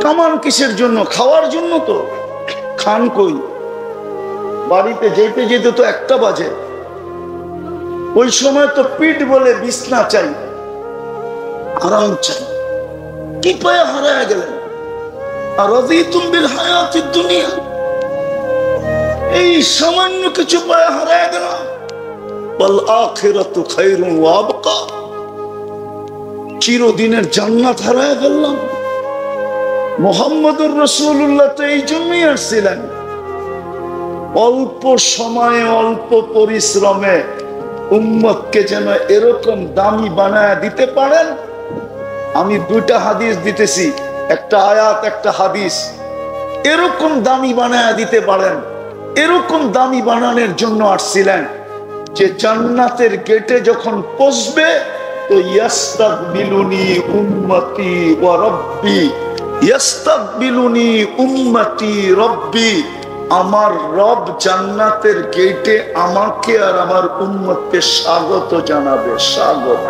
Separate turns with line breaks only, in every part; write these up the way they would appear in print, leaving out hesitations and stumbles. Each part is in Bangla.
কামান কিসের জন্য? খাওয়ার জন্য তো। খান কই? বাড়িতে যেতে যেতে তো 1টা বাজে। ওই সময় তো পিঠ বলে বিছনা চাই, আরাম চাই। কি পায়ে হারায় গেলেন? আর রাযীতুম বিল হায়াতিদ দুনিয়া, এই সামান্য কিছু পায়ে হারায় গেলাম। ওয়াল আখিরাতু খায়রুন ওয়া আবকা, চিরদিনের জান্নাত হারায় ফেললাম। মুহাম্মদুর রাসূলুল্লাহ তো এই জন্যই আসছিলেন, অল্প সময়ে অল্প পরিশ্রমে উম্মতকে যেন এরকম দামি বানায় দিতে পারেন। আমি 2টা হাদিস দিতেছি, একটা আয়াত একটা হাদিস। এরকম দামি বানায় দিতে পারেন, এরকম দামি বানানোর জন্য আসছিলেন যে জান্নাতের গেটে যখন পৌঁছবে তো ইয়াস্তাকবিলুনি উম্মতি ওয়া রাব্বি, ইয়াস্তাকবিলুনি উম্মতি রাব্বি, আমার রব জান্নাতের গেটে আমাকে আর আমার উম্মতকে স্বাগত জানাবে। স্বাগত।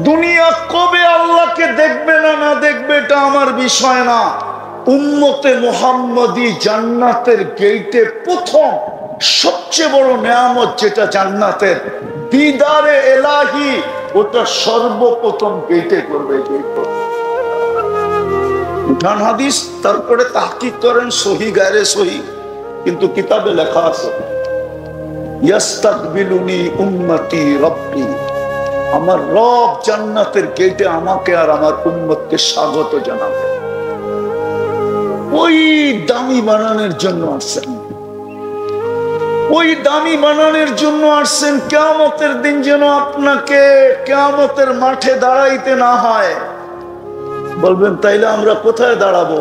দুনিয়া কবে আল্লাহকে দেখবে না না দেখবে এটা আমার বিষয় না। উম্মতে মুহাম্মদী জান্নাতের গেটে প্রথম সবচেয়ে বড় নেয়ামত যেটা জান্নাতের, দিদারে এলাহি, ওটা সর্বপ্রথম গেটে করবে। উঠান হাদিস, তারপরে তাহকিক করেন সহি গায়রে সহি, কিন্তু কিতাবে লেখা আছে ইয়াস্তাকবিলুনি উম্মতি রাব্বি, আমার রব জান্নাতের গেটে আমাকে আর আমার উম্মতকে স্বাগত জানাবে। ওই দামি বানানোর জন্য আসছেন, ওই দামি বানানোর জন্য আসছেন। কিয়ামতের দিন যেন আপনাকে কিয়ামতের মাঠে দাঁড়াইতে না হয়। বলবেন তাইলে আমরা কোথায় দাঁড়াবো?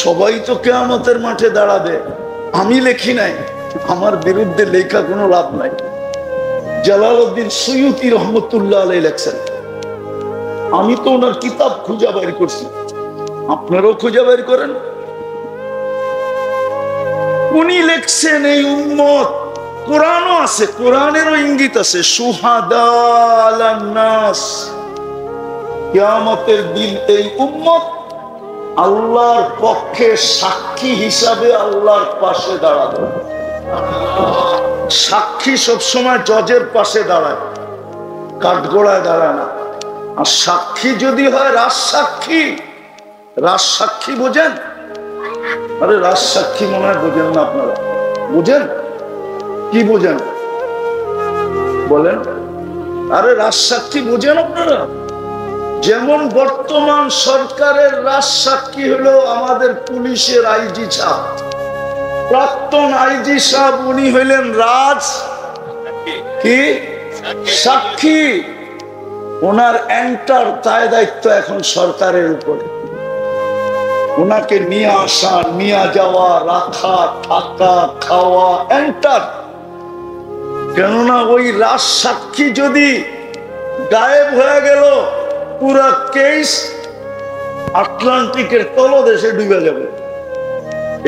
সবাই তো কিয়ামতের মাঠে দাঁড়াবে। আমি লেখি নাই, আমার বিরুদ্ধে লেখা কোনো লাভ নাই। জালালউদ্দিন সুয়ুতী রহমতুল্লাহ আলাইহি লেখছেন, আমি তো ওনার কিতাব খুঁজে বের করছি, আপনারাও খুঁজে বের করেন। উনি লেখছেন এই উম্মত, কোরআনও আছে, কোরআনেরও ইঙ্গিত আছে, শুহাদা আলান নাস, কিয়ামতের দিন এই উম্মত আল্লাহর পক্ষে সাক্ষী হিসাবে আল্লাহর পাশে দাঁড়াবে। সাক্ষী সবসময় জজের পাশে দাঁড়ায়, কাঠগোড়ায় দাঁড়ায় না। আর সাক্ষী যদি হয় রাজসাক্ষী, রাজসাক্ষী বোঝেন? আরে রাজসাক্ষী মনে হয় বোঝেন না আপনারা। বুঝেন? কি বোঝেন বলেন? আরে রাজসাক্ষী বোঝেন আপনারা? যেমন বর্তমান সরকারের রাজসাক্ষী হলো আমাদের পুলিশের আইজি সাহেব, প্রাক্তন আইজি সাহেব, উনি হইলেন রাজ কি সাক্ষী। ওনার এন্টার দায় দায়িত্ব এখন সরকারের উপরে। ওনাকে নিয়ে আসা, নিয়ে যাওয়া, রাখা, থাকা, খাওয়া, এন্টার। কেননা ওই রাজ সাক্ষী যদি গায়েব হয়ে গেল, পুরা কেস আটলান্টিকের তলদেশে ডুবে যাবে।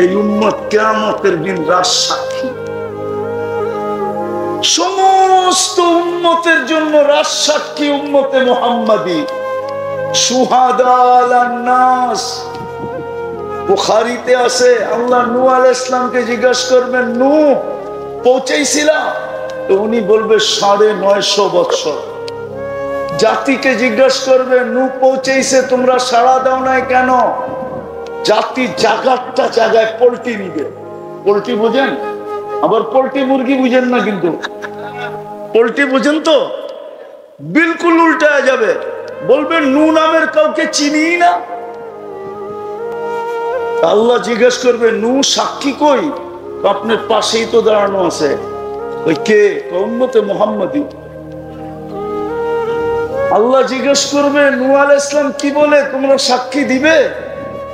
এই উম্মত কিয়ামতের দিন রাজ সাক্ষী, সমস্ত উম্মতের জন্য রাজ সাক্ষী উম্মতে মুহাম্মাদী, শুহাদা আলান নাস। বুখারীতে আছে, আল্লাহ নূহ আলাইহিস সালামকে জিজ্ঞাসা করবেন, নূহ পৌঁছেছিলা? তো উনি বলবে 950 বছর। জাতিকে জিজ্ঞাসা করবে, নূহ পৌঁছেছে, তোমরা সাড়া দাও নাই কেন? জাতি জাগারটা জায়গায় পোল্ট্রি নিবে। পোল্ট্রি বুঝেন? আবার পোল্ট্রি মুরগি বুঝেন না, কিন্তু পোল্ট্রি বুঝেন তো? বিলকুল উল্টা যাবে, বলবেন নূহ নামের কাউকে চিনি না। আল্লাহ জিজ্ঞেস করবে, নূহ সাক্ষী কই? আপনার পাশেই তো দাঁড়ানো আছে। ওই কে? উম্মতে মুহাম্মাদী। আল্লাহ জিজ্ঞেস করবে, নূহ আলাইহিস সালাম কি বলে, তোমরা সাক্ষী দিবে?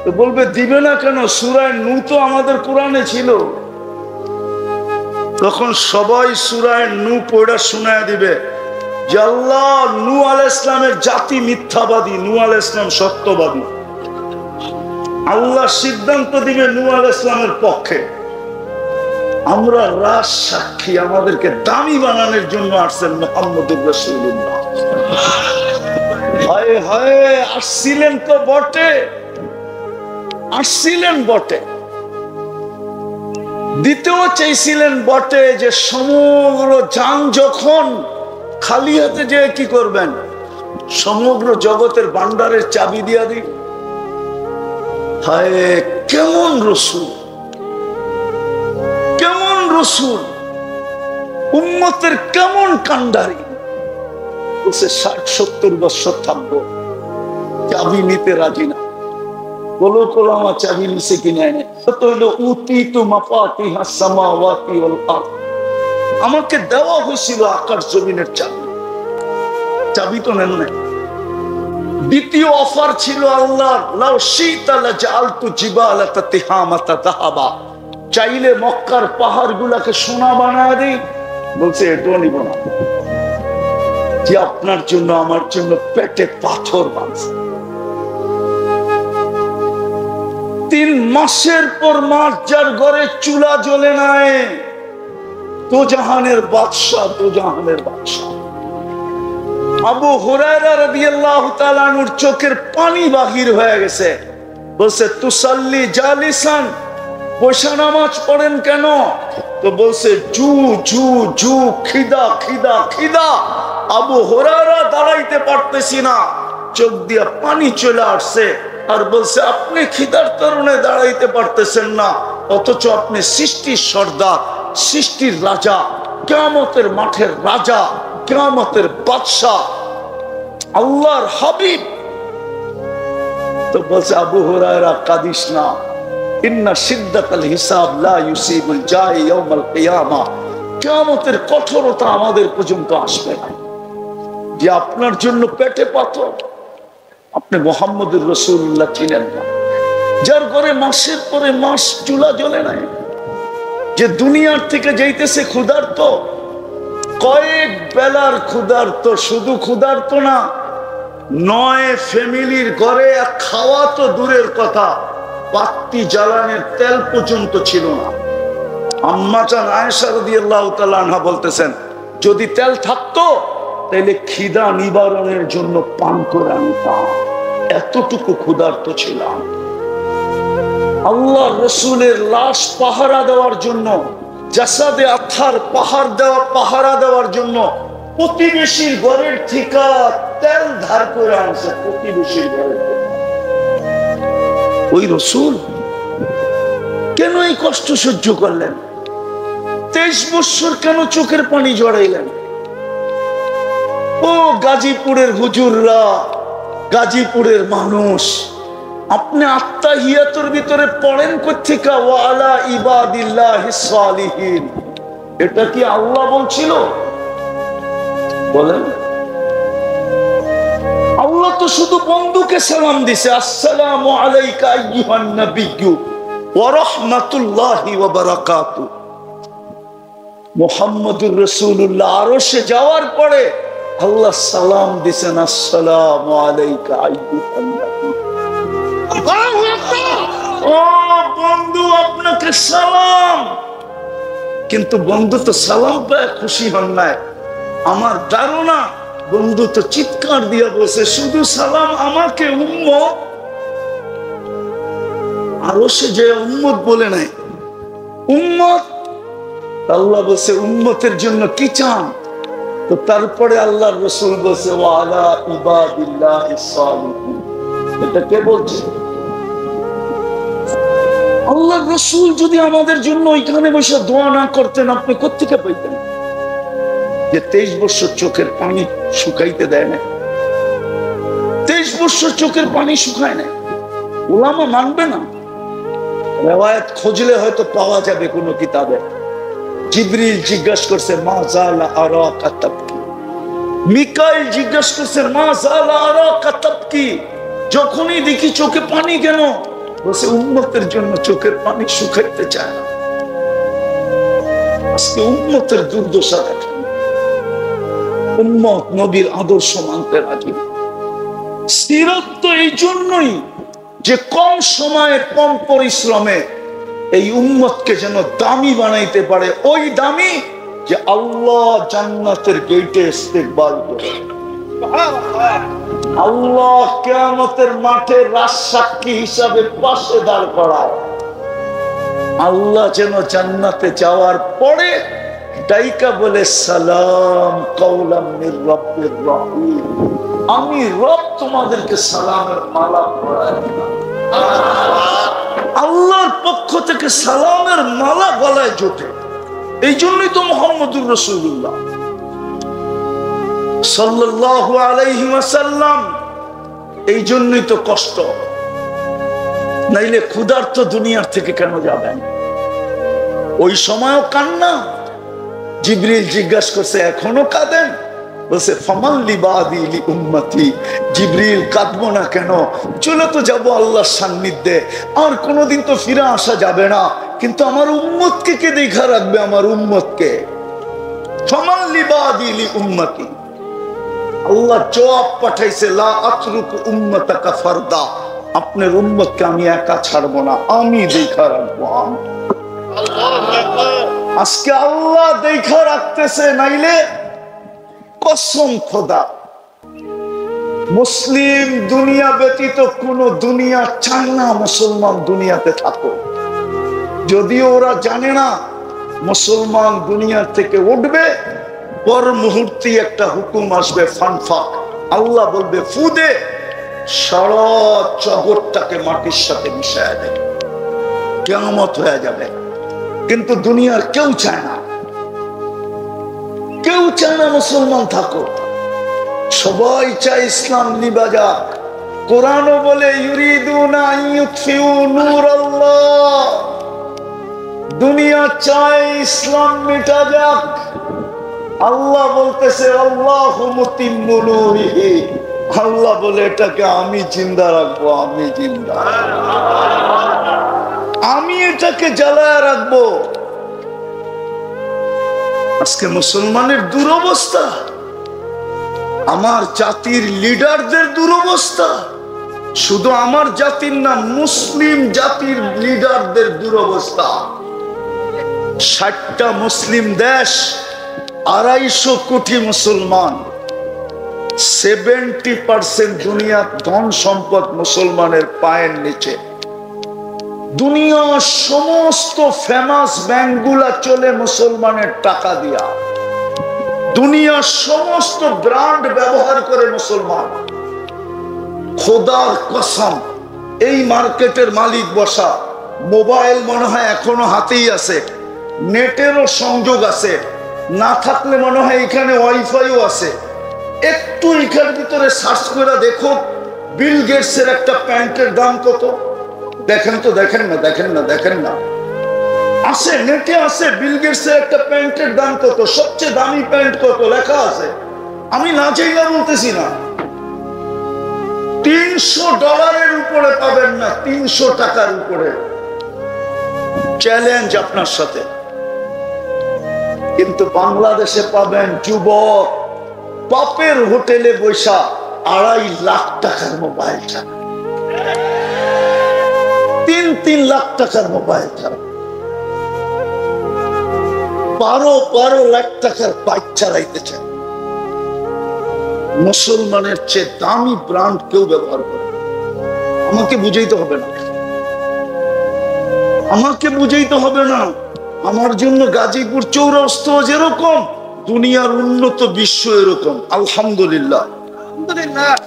তো বলবে, দিবে না কেন? সূরা নূহ তো আমাদের কোরআনে ছিল। তখন সবাই সূরা নূহ পড়া শোনায় দিবে যে আল্লাহ, নূহ আলাইহিস সালামের জাতি মিথ্যাবাদী, নূহ আলাইহিস সালাম সত্যবাদী। আল্লাহ সিদ্ধান্ত দিবে নূহ আলাইহিস সালামের পক্ষে। আমরা রাজ সাক্ষী, আমাদেরকে দামি বানানোর জন্য আসছেন মুহাম্মদুর রাসূলুল্লাহ। হায় হায়, আসছিলেন তো বটে, আসছিলেন বটে, দিতেও চাইছিলেন বটে, যে সমগ্র জান যখন খালি হাতে যে কি করবেন, সমগ্র জগতের ভান্ডারের চাবি দিয়া দিই। হায় কেমন রসুল, কেমন রসুল, উম্মতের কেমন কান্ডারি। বলছে 60-70 বছর থাকবো, চাবি নিতে রাজি না। বলো কলো আমার চাবি নিছে কিনা, আমাকে দেওয়া হয়েছিল আকাশ জমিনের চাবি, চাবি তো নেন নাই। দ্বিতীয় অফার ছিল আল্লাহর, লাউ শিতা লাজআলতু জিবালাতা তিহামাতা যাহাবা, চাইলে মক্কার পাহাড় গুলাকে সোনা বানায় দেই। বলছে এটাও নিব না, যে আপনার জন্য আমার জন্য পেটে পাথর বাঁধছে। 3 মাসের পর মাস যার ঘরে চুলা জ্বলে নাই, তো জাহানের বাদশাহ, তো জাহানের বাদশাহ। আবু হুরায়রা রাদিয়াল্লাহু তাআলা আনহুর চোখের পানি বাহির হয়ে গেছে। বলছে তুসাল্লি জালিসান, বসে নামাজ পড়েন কেন? তো বলছে জু জু জু, খিদা খিদা খিদা। আবু হুরায়রা দাঁড়াইতে পারতেছি না, চোখ দিয়ে পানি চলে আসছে। আর বলছে আপনি খিদার কারণে দাঁড়াইতে পারতেছেন না, অথচ আপনি সৃষ্টির সর্দার, সৃষ্টির রাজা, কিয়ামতের মাঠের রাজা, কিয়ামতের বাদশাহ, আল্লাহর হাবিব। তো বলছে আবু হুরায়রা কাঁদিস না, ইন্না শিদ্দাতাল হিসাব লা ইউসিবুল জাই ইয়াউমাল কিয়ামাহ, কিয়ামতের কঠোরতা আমাদের পর্যন্ত আসবে না। যে আপনার জন্য পেটে পাথর, আপনি মুহাম্মদুর রাসূলুল্লাহ চিনেন না, যার ঘরে মাসের পরে মাস চুলা জ্বলে নাই, যে দুনিয়ার থেকে যাইতেছে ক্ষুধার্ত, কয়েক বেলার ক্ষুধার্ত, শুধু ক্ষুধার্ত না, 9 ফ্যামিলির ঘরে খাওয়া তো দূরের কথা, বাতি জ্বালানোর তেল পর্যন্ত ছিল না। আম্মা জান আয়েশা রাদিয়াল্লাহু তাআলা আনহা বলতেছেন, যদি তেল থাকতো তাহলে খিদা নিবারণের জন্য পান করে আনতাম, এতটুকু ক্ষুধার্ত ছিলাম। আল্লাহ রসুলের লাশ পাহারা দেওয়ার জন্য, জাসাদে আথার পাহারা দেওয়ার জন্য প্রতিবেশীর ঘরের থেকে তেল ধার করে আনছে, প্রতিবেশীর ঘরের। ওই রসুল কেন এই কষ্ট সহ্য করলেন? 23 বছর কেন চোখের পানি জড়াইলেন? ও গাজীপুরের হুজুররা, গাজীপুরের মানুষ, আপনি আত্তাহিয়াতুর ভিতরে পড়েন কোত্থেকে ওয়া আলা ইবাদিল্লাহিস সালিহিন, এটা কি আল্লাহ বলছিল? বলেন। আল্লাহ তো শুধু বন্ধুকে সালাম দিছে, আসসালামু আলাইকা আইয়ুহান নাবিয়্যু ওয়া রাহমাতুল্লাহি ওয়া বারাকাতুহু। মুহাম্মদুর রাসূলুল্লাহ আরশে যাওয়ার পরে আল্লাহ সালাম দিছেন, আসসালামু আলাইকা আইয়ুহান নাবিয়্যু। ও বন্ধু, আপনাকে সালাম। কিন্তু বন্ধু তো সালাম পায় খুশি হন নাই। আমার ধারণা বন্ধু তো চিৎকার দিয়ে বলছে, শুধু সালাম আমাকে উম্মত। আরো সে যে উম্মত বলে নাই, উম্মত। আল্লাহ বলছে উম্মতের জন্য কি চান? তো তারপরে আল্লাহর রাসূল বলছে ওয়া আলা ইবাদিল্লাহিস সালিহিন। এটা কে বলছে? আল্লাহর রাসূল যদি আমাদের জন্য ওইখানে বসে দোয়া না করতেন, আপনি কোত্থেকে পাইতেন? যে 23 বছর চোখের পানি শুকাইতে দেয় না, 23 বছর চোখের পানি শুকায় না। উলামা মানবে না, রিওয়ায়াত খুঁজলে হয়তো পাওয়া যাবে কোনো কিতাবে। জিবরিল জিজ্ঞাসা করছে মা জালা আরাকা তাবকি, মিকাইল জিজ্ঞাসা করছে মা জালা আরাকা তাবকি, যখনই দেখি চোখে পানি কেন? বলছে উম্মতের জন্য চোখের পানি শুকাইতে চায় না। আজকে উম্মতের দুর্দশা দেখেন, উম্মত নবীর আদর্শ মানতে রাজি। সিরাত তো এই জন্যই যে কম সময়ে কম পরিশ্রমে এই উম্মতকে যেন দামি বানাইতে পারে, ওই দামি যে আল্লাহ জান্নাতের গেটে ইস্তেকবাল করে। আল্লাহ কিয়ামতের মাঠে রাজসাক্ষী হিসাবে পাশে দাঁড় করায়। আল্লাহ যেন জান্নাতে যাওয়ার পরে ডাইকা বলে সালাম কাওলাম মির রাব্বির রহিম, আমি রব তোমাদেরকে সালামের মালা পরায় দিলাম। আল্লাহর পক্ষ থেকে সালামের মালা গলায় জোটে। এই জন্যই তো মুহাম্মদুর রাসূলুল্লাহ সাল্লাল্লাহু আলাইহি ওয়াসাল্লাম, এই জন্যই তো কষ্ট। নাইলে ক্ষুধার্ত দুনিয়ার থেকে কেন যাবেন? ওই সময়ও কান্না। জিবরিল জিজ্ঞাসা করছে এখনো কাঁদেন? বলছে ফামান লিবাদি লি উম্মতি, জিবরিল কাঁদবো না কেন? চলে তো যাবো আল্লাহর সান্নিধ্যে, আর কোনোদিন তো ফিরে আসা যাবে না, কিন্তু আমার উম্মতকে কে দেখা রাখবে? আমার উম্মতকে। ফামান লিবাদি লি উম্মতি, আল্লাহ জবাব পাঠাইছে লা আতরুকু উম্মাতাকা ফারদা, আপনার উম্মতকে আমি একা ছাড়বো না, আমি দেখা রাখবো। আজকে আল্লাহ দেখা রাখতেছে, নাইলে কসম খোদা মুসলিম দুনিয়া ব্যতীত কোন দুনিয়া চায় না মুসলমান দুনিয়াতে থাকো। যদিও ওরা জানে না মুসলমান দুনিয়ার থেকে উঠবে, পর মুহূর্তে একটা হুকুম আসবে ফানফাক, আল্লাহ বলবে ফু দে, সারা জগৎটাকে মাটির সাথে মিশায় দেবে, কিয়ামত হয়ে যাবে। কিন্তু দুনিয়ার কেউ চায় না, কেউ চায় না মুসলমান থাকো। সবাই চায় ইসলাম নিভা যাক। কোরআনও বলে ইউরিদুনা আন ইউতফিউ নূরাল্লাহ, দুনিয়া চায় ইসলাম মিটা যাক। আল্লাহ বলতেছে আল্লাহু মুতিম্মু নূরিহি, আল্লাহ বলে এটাকে আমি জিন্দা রাখবো, আমি জিন্দা, আমি এটাকে জ্বালায় রাখবো। আজকে মুসলমানের দুরবস্থা, আমার জাতির লিডারদের দুরবস্থা, শুধু আমার জাতির না, মুসলিম জাতির লিডারদের দুরবস্থা। 60টা মুসলিম দেশ, 250 কোটি মুসলমান, 70% দুনিয়ার ধন সম্পদ মুসলমানের পায়ের নিচে। দুনিয়ার সমস্ত ফেমাস ব্যাংকগুলা চলে মুসলমানের টাকা দিয়া, দুনিয়ার সমস্ত ব্র্যান্ড ব্যবহার করে মুসলমান। খোদার কসম, এই মার্কেটের মালিক বসা, মোবাইল মনে হয় এখনো হাতেই আছে, নেটেরও সংযোগ আছে, না থাকলে মনে হয় এখানে ওয়াইফাইও আছে। একটু এখানে ভিতরে সার্চ করে দেখো বিল গেটসের একটা প্যান্টের দাম কত, দেখেন তো, দেখেন না, দেখেন না, দেখেন না, আছে নেটে আছে বিল গেটসের একটা প্যান্টের দাম কত, সবচেয়ে দামি প্যান্ট কত লেখা আছে। আমি না চাইলে বলতেছি না, $300 উপরে পাবেন না, 300 টাকার উপরে। চ্যালেঞ্জ আপনার সাথে। কিন্তু বাংলাদেশে পাবেন যুবক বাপের হোটেলে বৈশা 2.5 লাখ টাকার মোবাইল চালায়, 3 লাখ টাকার মোবাইল চালায়, 12 লাখ টাকার বাইক চালাইতে চায়। মুসলমানের চেয়ে দামি ব্র্যান্ড কেউ ব্যবহার করে। আমাকে বুঝাইতে হবে না, আমাকে বুঝাইতে হবে না। আমার জন্য গাজীপুর চৌরাস্তা যেরকম, দুনিয়ার উন্নত বিশ্ব এরকম। আলহামদুলিল্লাহ,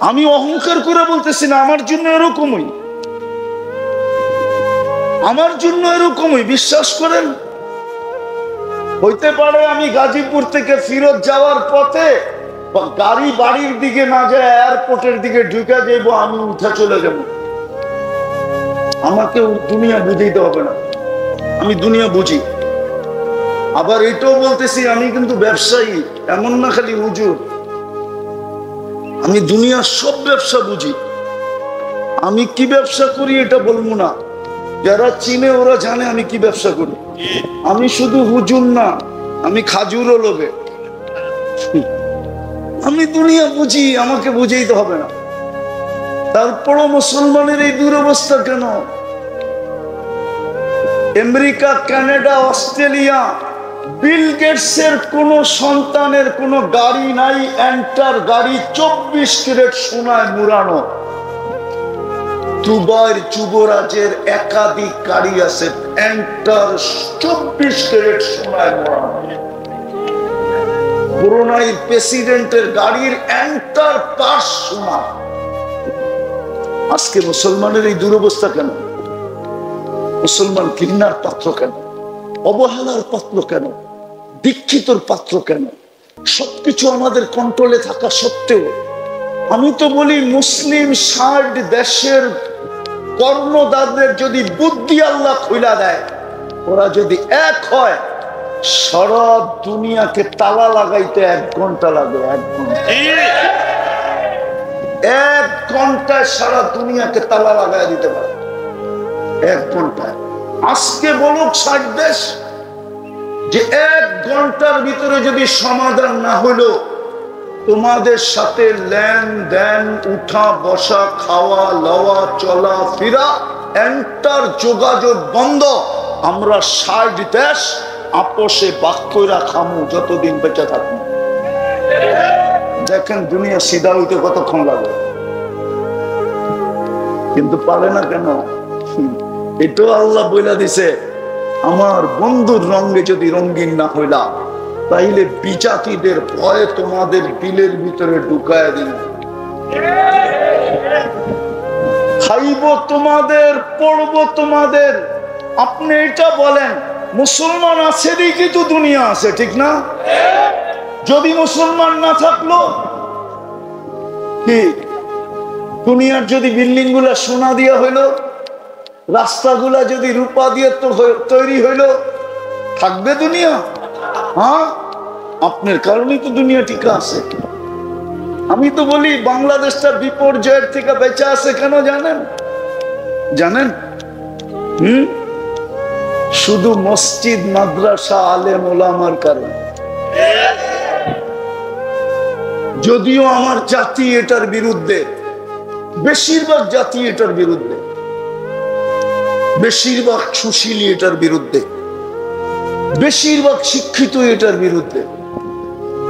আমি অহংকার করে বলতেছি না, আমার জন্য এরকমই, আমার জন্য এরকমই, বিশ্বাস করেন। হইতে পারে আমি গাজীপুর থেকে ফিরত যাওয়ার পথে গাড়ি বাড়ির দিকে না যায় এয়ারপোর্টের দিকে ঢুকে যাইব, আমি উঠে চলে যাব। আমাকে দুনিয়া বুঝাইতে হবে না, আমি দুনিয়া বুঝি। আবার এটাও বলতেছি আমি কিন্তু ব্যবসায়ী, এমন না খালি হুজুর, আমি দুনিয়ার সব ব্যবসা বুঝি। আমি কি ব্যবসা করি এটা বলবো না, যারা চিনে ওরা জানে আমি কি ব্যবসা করি। আমি শুধু হুজুর না, আমি খাজুরও লোভে। আমি দুনিয়া বুঝি, আমাকে বুঝাইতে হবে না। তারপরও মুসলমানের এই দুরবস্থা কেন? আমেরিকা, কানাডা, অস্ট্রেলিয়া বিল গেটসের কোন সন্তানের কোন গাড়ি নাই, এন্টার গাড়ি 24 ক্যারেট সোনায় মুড়ানো। দুবাইয়ের যুবরাজের একাধিক গাড়ি আছে, এন্টার 24 ক্যারেট সোনায় মুড়ানো। ব্রুনাইয়ের প্রেসিডেন্টের গাড়ির এন্টার পাশ সোনা। আজকে মুসলমানের এই দুরবস্থা কেন? মুসলমান ঘৃণার পাত্র কেন? অবহেলার পাত্র কেন? দীক্ষিতর পাত্র কেন? সবকিছু আমাদের কন্ট্রোলে থাকা সত্ত্বেও আমি তো বলি মুসলিম 60 দেশের কর্ণদারদের যদি বুদ্ধি আল্লাহ খুলে দেয়, ওরা যদি এক হয়, সারা দুনিয়াকে তালা লাগাইতে 1 ঘন্টা লাগে। 1 ঘন্টা, 1 ঘন্টায় সারা দুনিয়াকে তালা লাগাই দিতে পারে। 1 ঘন্টায়। আজকে বলুক 60 দেশ যে 1 ঘন্টার ভিতরে যদি সমাধান না হলো, তোমাদের সাথে লেনদেন, উঠা বসা, খাওয়া লওয়া, চলা ফিরা, এন্টার যোগাযোগ বন্ধ। আমরা 60 দেশ আপোষে বাক্যরা খামু যতদিন বেঁচে থাকবো। দেখেন দুনিয়া সিধা হইতে কতক্ষণ লাগে, কিন্তু পারে না কেন? এটাও আল্লাহ বইলা দিছে, আমার বন্ধুর রঙে যদি রঙিন না হইলা, তাইলে বিজাতিদের ভয়ে তোমাদের দিলের ভিতরে ঢুকায় দিন। খাইব তোমাদের, পড়ব তোমাদের। আপনি এটা বলেন, মুসলমান আছে দেখি তো দুনিয়া আছে, ঠিক না? যদি মুসলমান না থাকলো কি দুনিয়ার যদি বিল্ডিং গুলা সোনা দিয়া হইলো, রাস্তাগুলা যদি রূপা দিয়ে তৈরি হইলো, থাকবে দুনিয়া? হ্যাঁ, আপনার কারণেই তো দুনিয়া টিকা আছে। আমি তো বলি বাংলাদেশটা বিপর্যয়ের থেকে বেঁচে আছে কেন জানেন? জানেন? শুধু মসজিদ, মাদ্রাসা, আলেম ওলামার কারণে। যদিও আমার জাতি এটার বিরুদ্ধে, বেশিরভাগ জাতি এটার বিরুদ্ধে, বেশিরভাগ সুশীলী এটার বিরুদ্ধে, বেশিরভাগ শিক্ষিত এটার বিরুদ্ধে,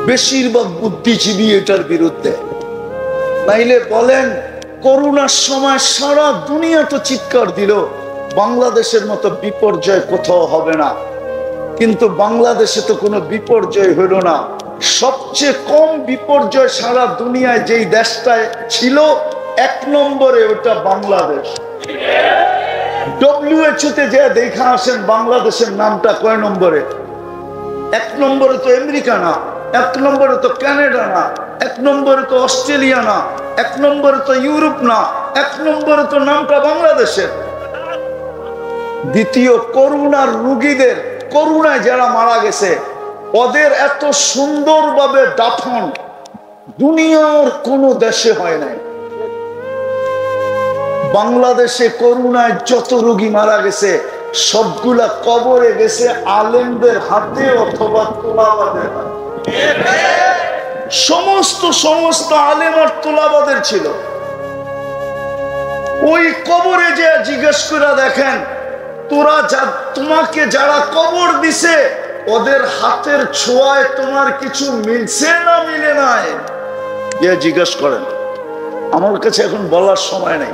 বেশিরভাগ বুদ্ধিজীবী এটার বিরুদ্ধে। নাইলে বলেন, করোনার সময় সারা দুনিয়া তো চিৎকার দিল বাংলাদেশের মতো বিপর্যয় কোথাও হবে না, কিন্তু বাংলাদেশে তো কোনো বিপর্যয় হইল না। সবচেয়ে কম বিপর্যয় সারা দুনিয়ায় যেই দেশটায় ছিল 1 নম্বরে, ওটা বাংলাদেশ। WHO তে যে দেখা আসেন বাংলাদেশের নামটা কয় নম্বরে? 1 নম্বরে তো আমেরিকা না, 1 নম্বরে তো কানাডা না, 1 নম্বরে তো অস্ট্রেলিয়া না, 1 নম্বরে তো ইউরোপ না, 1 নম্বরে তো নামটা বাংলাদেশের। দ্বিতীয়, করোনার রোগীদের, করোনায় যারা মারা গেছে, ওদের এত সুন্দরভাবে দাফন দুনিয়ার কোন দেশে হয় নাই। বাংলাদেশে করোনায় যত রোগী মারা গেছে সবগুলা কবরে গেছে আলেমদের হাতে অথবা তোলাবাদের হাতে। সমস্ত আলেম আর তোলাবাদের ছিল। ওই কবরে যে জিজ্ঞেস করে দেখেন, তোমাকে যারা কবর দিছে ওদের হাতের ছোঁয়ায় তোমার কিছু মিলছে না মিলে নাই, জিজ্ঞেস করেন। আমার কাছে এখন বলার সময় নেই,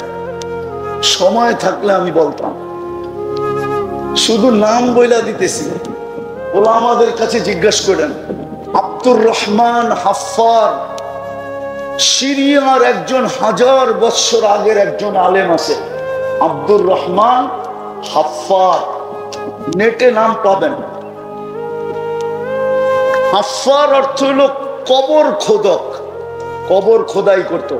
সময় থাকলে আমি বলতাম। শুধু নাম বইলা দিতেছি, ওলা আমাদের কাছে জিজ্ঞেস করেন। আব্দুর রহমান হাফফার, সিরিয়ার একজন 1000 বছর আগের একজন আলেম আছে, আব্দুর রহমান হাফফার, নেটে নাম পাবেন। হাফফার অর্থ হল কবর খোদক, কবর খোদাই করত।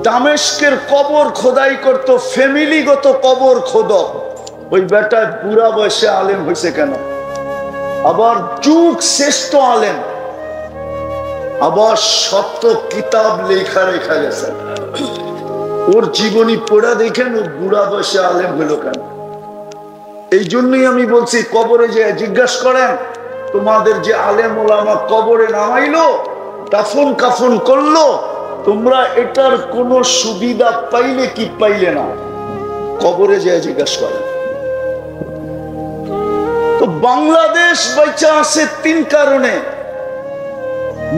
দামেস্কের কবর খোদাই করত, ফ্যামিলিগত কবর খোদক। ওই বেটায় বুড়া বয়সে আলেম হয়েছে কেন? আবার যুগ শ্রেষ্ঠ আলেম, আবার শত কিতাব লেখা রেখা গেছে। ওর জীবনী পড়া দেখেন ও বুড়া বয়সে আলেম হলো কেন? এই জন্যই আমি বলছি, কবরে যে জিজ্ঞাসা করেন, তোমাদের যে আলেম ওলামা কবরে নামাইলো, দাফন কাফন করলো, তোমরা এটার কোন সুবিধা পাইলে কি পাইলে না? কবরে যে জিজ্ঞাসা করেন। তো বাংলাদেশ বেঁচে আছে তিন কারণে: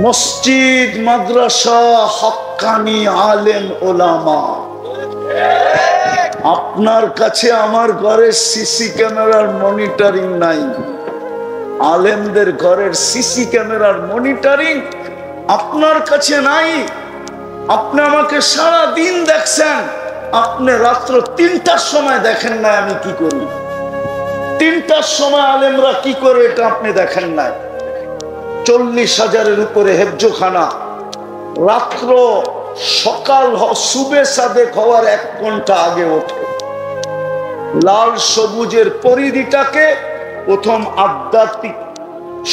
মসজিদ, মাদ্রাসা, হক্কানি আলেম ওলামা। আপনার কাছে আমার ঘরের সিসি ক্যামেরার মনিটরিং নাই, আলেমদের ঘরের সিসি ক্যামেরার মনিটরিং আপনার কাছে নাই। আপনি আমাকে সারা দিন দেখছেন, আপনি রাত্র 3টার সময় দেখেন না আমি কি করি। 3টার সময় আলেমরা কি করে এটা আপনি দেখেন নাই। 40,000-এর উপরে হেফজোখানা, রাত্র সকাল সুবে সাদেক হওয়ার 1 ঘন্টা আগে ওঠে, লাল সবুজের পরিধিটাকে প্রথম আধ্যাত্মিক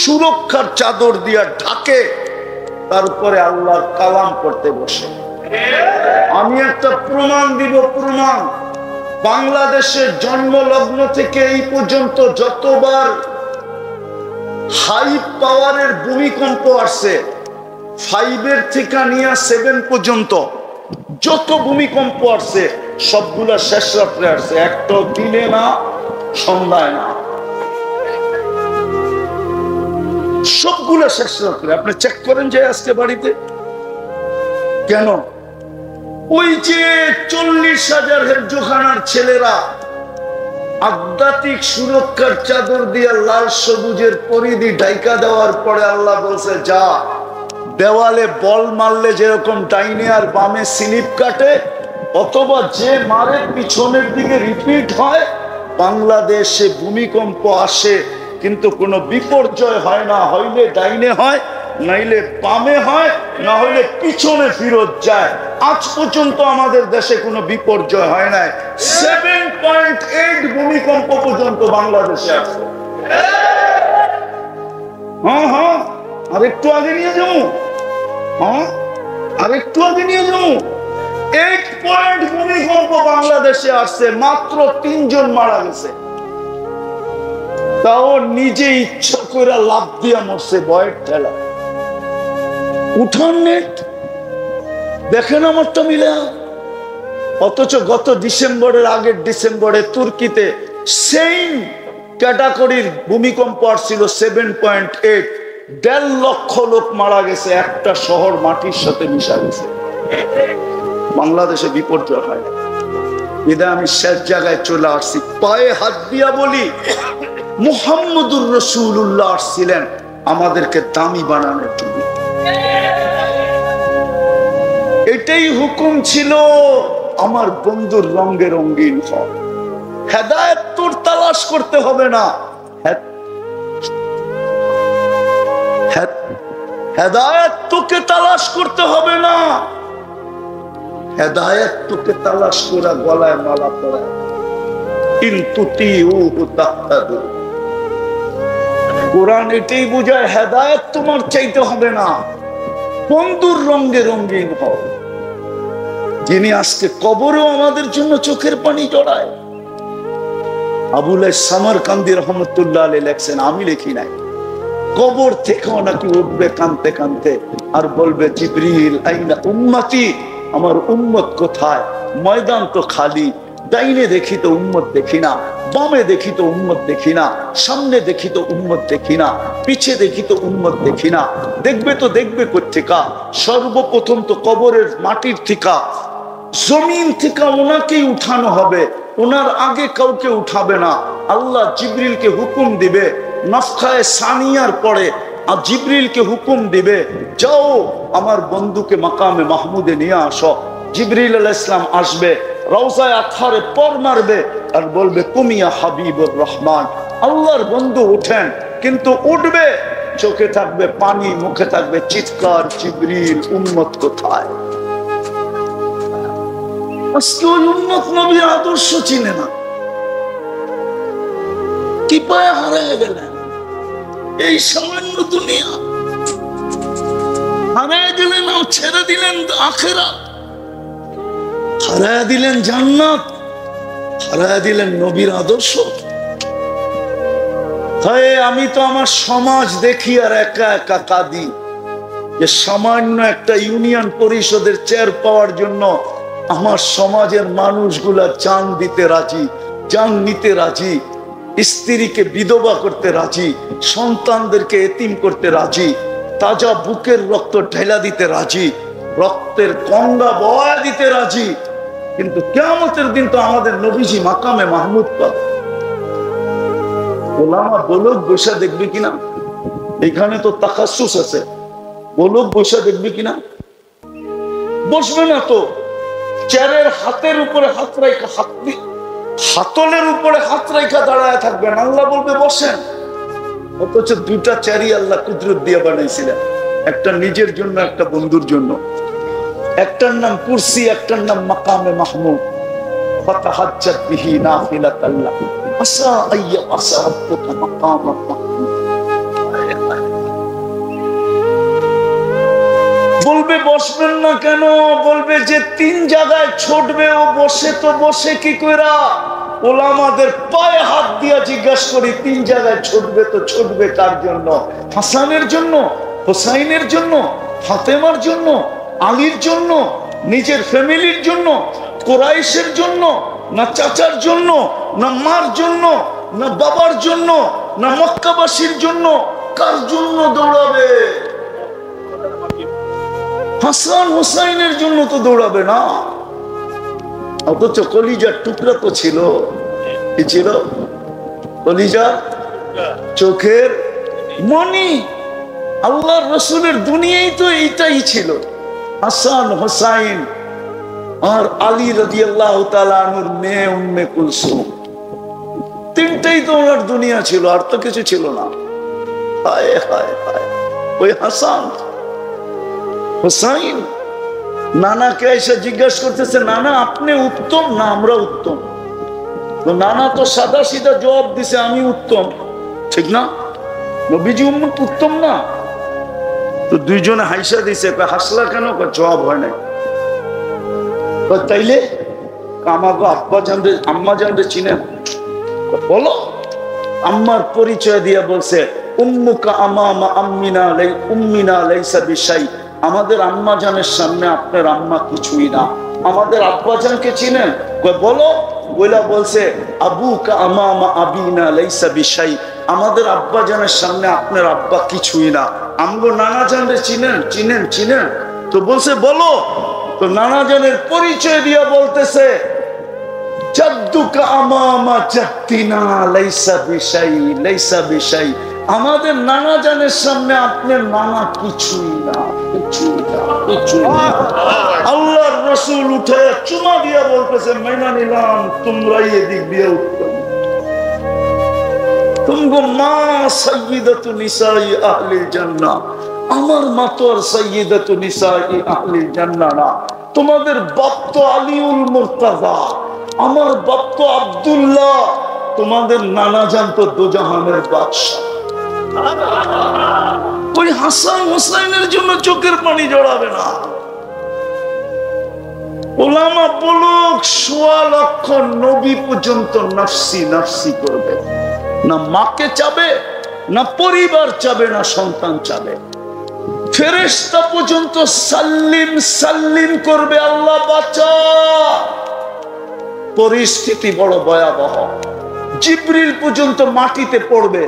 সুরক্ষার চাদর দিয়া ঢাকে, তারপরে আল্লাহর কালাম করতে বসে। আমি একটা প্রমাণ দিব, প্রমাণ। বাংলাদেশের জন্মলগ্ন থেকে এই পর্যন্ত যতবার হাই পাওয়ারের ভূমিকম্প আসছে, 5 থেকে নিয়ে 7 পর্যন্ত যত ভূমিকম্প আসছে সবগুলা শেষ রাত্রে আসছে, একটা দিনে না, সন্ধ্যায় না, সবগুলা শেষ রাত্রে। আপনি চেক করেন যে আজকে বাড়িতে কেন? ওই যে 40,000 হেফজোখানার ছেলেরা আধ্যাত্মিক সুরক্ষার চাদর দিয়ে লাল সবুজের পরিধি ঢাইকা দেওয়ার পরে আল্লাহ বলছে, যা দেওয়ালে বল মারলে যেরকম ডাইনে আর বামে স্লিপ কাটে, অথবা যে মারে পিছনের দিকে রিপিট হয়, বাংলাদেশে ভূমিকম্প আসে কিন্তু কোনো বিপর্যয় হয় না। হইলে ডাইনে হয়, নাইলে বামে হয়, না হইলে পিছনে ফিরত যায়। আজ পর্যন্ত আমাদের দেশে কোনো বিপর্যয় হয় নাই। 7.8 ভূমিকম্প পর্যন্ত বাংলাদেশে আছে। হ্যাঁ, আর একটু আগে নিয়ে যাবো, আর একটু আগে নিয়ে যাবো। 8 পয়েন্ট ভূমিকম্প বাংলাদেশে আসছে, মাত্র 3 জন মারা গেছে, তাও নিজে ইচ্ছা করে লাভ দিয়া মরছে ভয়ের ঠেলা। উঠান নেট দেখেন আমারটা মিলে। অথচ গত ডিসেম্বরের আগের ডিসেম্বরে তুর্কিতে সেম ক্যাটাগরির ভূমিকম্প আসছিল 7.8, 1.5 লক্ষ লোক মারা গেছে, একটা শহর মাটির সাথে মিশা গেছে। বাংলাদেশে বিপর্যয় হয় না। বিদায় আমি শেষ জায়গায় চলে আসছি, পায়ে হাত দিয়া বলি, মুহাম্মদুর রাসূলুল্লাহ আসছিলেন আমাদেরকে দামি বানানোর জন্য। এটাই হুকুম ছিল, আমার বন্ধুর রঙে রঙিন হও। হেদায়েত তোর তালাশ করতে হবে না, হেদায়েত তোকে তালাশ করতে হবে না, হেদায়েত তোকে তালাশ করে গলায় মালা পরায়। কিন্তু কোরআন এটাই বোঝায়, হেদায়েত তোমার চাইতে হবে না, বন্ধুর রঙে রঙিন হও। যিনি আজকে কবরেও আমাদের জন্য চোখের পানি জড়ায়। আবুল সামারকান্দি রহমতুল্লাহ আলাইহি লেখছেন, আমি লিখি নাই, কবর থেকেও নাকি উঠবে কানতে কানতে আর বলবে, জিবরিল আইনা উম্মতি, আমার উম্মত কোথায়? ময়দান তো খালি, ডাইনে দেখি তো উম্মত দেখি না, বামে দেখি তো উম্মত দেখি না, সামনে দেখি তো উম্মত দেখি না, পিছে দেখি তো উম্মত দেখি না। দেখবে তো দেখবে কোত্থেকা? সর্বপ্রথম তো কবরের মাটির থেকে, জমিন থেকে ওনাকেই উঠানো হবে, ওনার আগে কাউকে উঠাবে না। আল্লাহ জিবরিলকে হুকুম দিবে, নাফখায়ে সানিয়ার পরে আর জিবরিলকে হুকুম দিবে, যাও আমার বন্ধুকে মাকামে মাহমুদে নিয়ে আসো। জিবরিল আলাইহিস সালাম আসবে, রওজায়ে আতহারে পর মারবে আর বলবে, কুমিয়া হাবিবুর রহমান, আল্লাহর বন্ধু উঠেন। কিন্তু উঠবে, চোখে থাকবে পানি, মুখে থাকবে চিৎকার, জিবরিল উম্মত কোথায়? আজকে ওই উম্মত নবীর আদর্শ চিনে না, কি পায়ে হারিয়ে গেলেন। এই সামান্য দুনিয়া হারিয়ে দিলেন, ছেড়ে দিলেন আখিরাত, হারিয়ে দিলেন জান্নাত, হারিয়ে দিলেন নবীর আদর্শ। আমি তো আমার সমাজ দেখি আর একা একা কাঁদি, যে সামান্য একটা ইউনিয়ন পরিষদের চেয়ার পাওয়ার জন্য আমার সমাজের মানুষগুলা জান দিতে রাজি, জান নিতে রাজি। স্ত্রীকে বিধবা করতে রাজি, সন্তানদেরকে এতিম করতে রাজি, তাজা বুকের রক্ত ঢেলা দিতে রাজি, রক্তের গঙ্গা বয়া দিতে রাজি। কিন্তু কিয়ামতের দিন তো আমাদের নবীজি মাকামে মাহমুদ পাবে। ওলামা বলুক বৈশা দেখবে কিনা? এখানে তো তাখাসুস আছে, বলুক বৈশা দেখবে কিনা? বসবে না তো, চেয়ারের হাতের উপরে হাত রাখা, হাতলের উপরে হাত রাখা দাঁড়ায় থাকবেন, আল্লাহ বলবে বসেন। অথচ দুটা চেয়ারই আল্লাহ কুদরত দিয়ে বানাইছিলেন, একটা নিজের জন্য, একটা বন্ধুর জন্য। একটার নাম কুরসি, একটার নাম মাকামে মাহমুদ। ফাতাহাজ্জাত বিহি নাফিলাতান লাক আসা আইয়া আসা রাব্বুকা মাকামান মাহমুদ। বলবে বসবেন না কেন? বলবে যে তিন জায়গায় ছুটবে, ও বসে তো বসে কি কইরা? ওলামাদের পায়ে হাত দিয়া জিজ্ঞাসা করি, তিন জায়গায় ছুটবে তো ছুটবে কার জন্য? হাসানের জন্য, হোসাইনের জন্য, ফাতেমার জন্য, আলীর জন্য, নিজের ফ্যামিলির জন্য, কুরাইশের জন্য, না চাচার জন্য, না মার জন্য, না বাবার জন্য, না মক্কাবাসীর জন্য? কার জন্য দৌড়াবে? হাসান হোসাইনের জন্য তো দৌড়াবে না। অথচ কলিজার টুকরা তো ছিল, কি ছিল? কলিজার চোখের মনি। আল্লাহর রাসূলের দুনিয়ায় তো এইটাই ছিল, হাসান হোসাইন আর আলী রাদিয়াল্লাহু তাআলা আনহুর মেয়ে উম্মে কুলসুম। তিনটাই তো ওনার দুনিয়া ছিল, আর তো কিছু ছিল না। হায় হায় হায়, ওই হাসান হোসাইন নানাকে এসে জিজ্ঞাসা করতেছে, নানা আপনি উত্তম না আমরা উত্তম? তো নানা তো সাদা সিধা জবাব দিছে, আমি উত্তম। ঠিক না? নবীজি উম্মত উত্তম না? তো দুইজনে হাইসা দিছে। হাসলা কেন? জবাব হয় নাই। তাইলে আমাকে আব্বা জানতে আম্মা জানতে চিনেন? বলো। আম্মার পরিচয় দিয়া বলছে, উম্মুকা আমামা আম্মিনা লাই উম্মিনা লাইসা বিশাই। আমাদের আম্মা জানের সামনে আপনার আম্মা কিছুই না। আমাদের আব্বা জানকে চিনেন? বলো। বইলা বলছে, আবুকা আমামা আবিনা লাইসা বিশাই। আমাদের আব্বা জানের সামনে আপনার আব্বা কিছুই না। আমগো নানা জানরে চিনেন? চিনেন চিনেন। তো বলছে বলো। তো নানা জানের পরিচয় দিয়া বলতেছে, জাদ্দুকা আমামা জাদ্দিনা লাইসা বিশাই লাইসা বিশাই। আমাদের নানা জানের সামনে আপনার নানা কিছুই না, কিছুই না, কিছুই না। আল্লাহর রাসূল উঠে চুমা দিয়া বলতেছে, মাইনা নিলাম, তোমরাই এদিক দিয়ে উত্তম। তুমগো মা সাইয়্যিদাতু নিসাই আহলিল জান্নাহ। আমার মা তো আর সাইয়্যিদাতু নিসাই আহলিল জান্নাহ না। তোমাদের বাপ তো আলিউল মুর্তাজা, আমার বাপ তো আব্দুল্লাহ। তোমাদের নানা জান তো দোজাহানের বাদশা। ওই হাসান হোসাইনের জন্য চোখের পানি জড়াবে না। ওলামা বলুক ১৬ লক্ষ নবী পর্যন্ত নাফসি নাফসি করবে না, মাকে চাবে না, পরিবার চাবে না, সন্তান চাবে। ফেরেশতা পর্যন্ত সাল্লিম সাল্লিম করবে, আল্লাহ বাঁচা। পরিস্থিতি বড় ভয়াবহ। জিবরিল পর্যন্ত মাটিতে পড়বে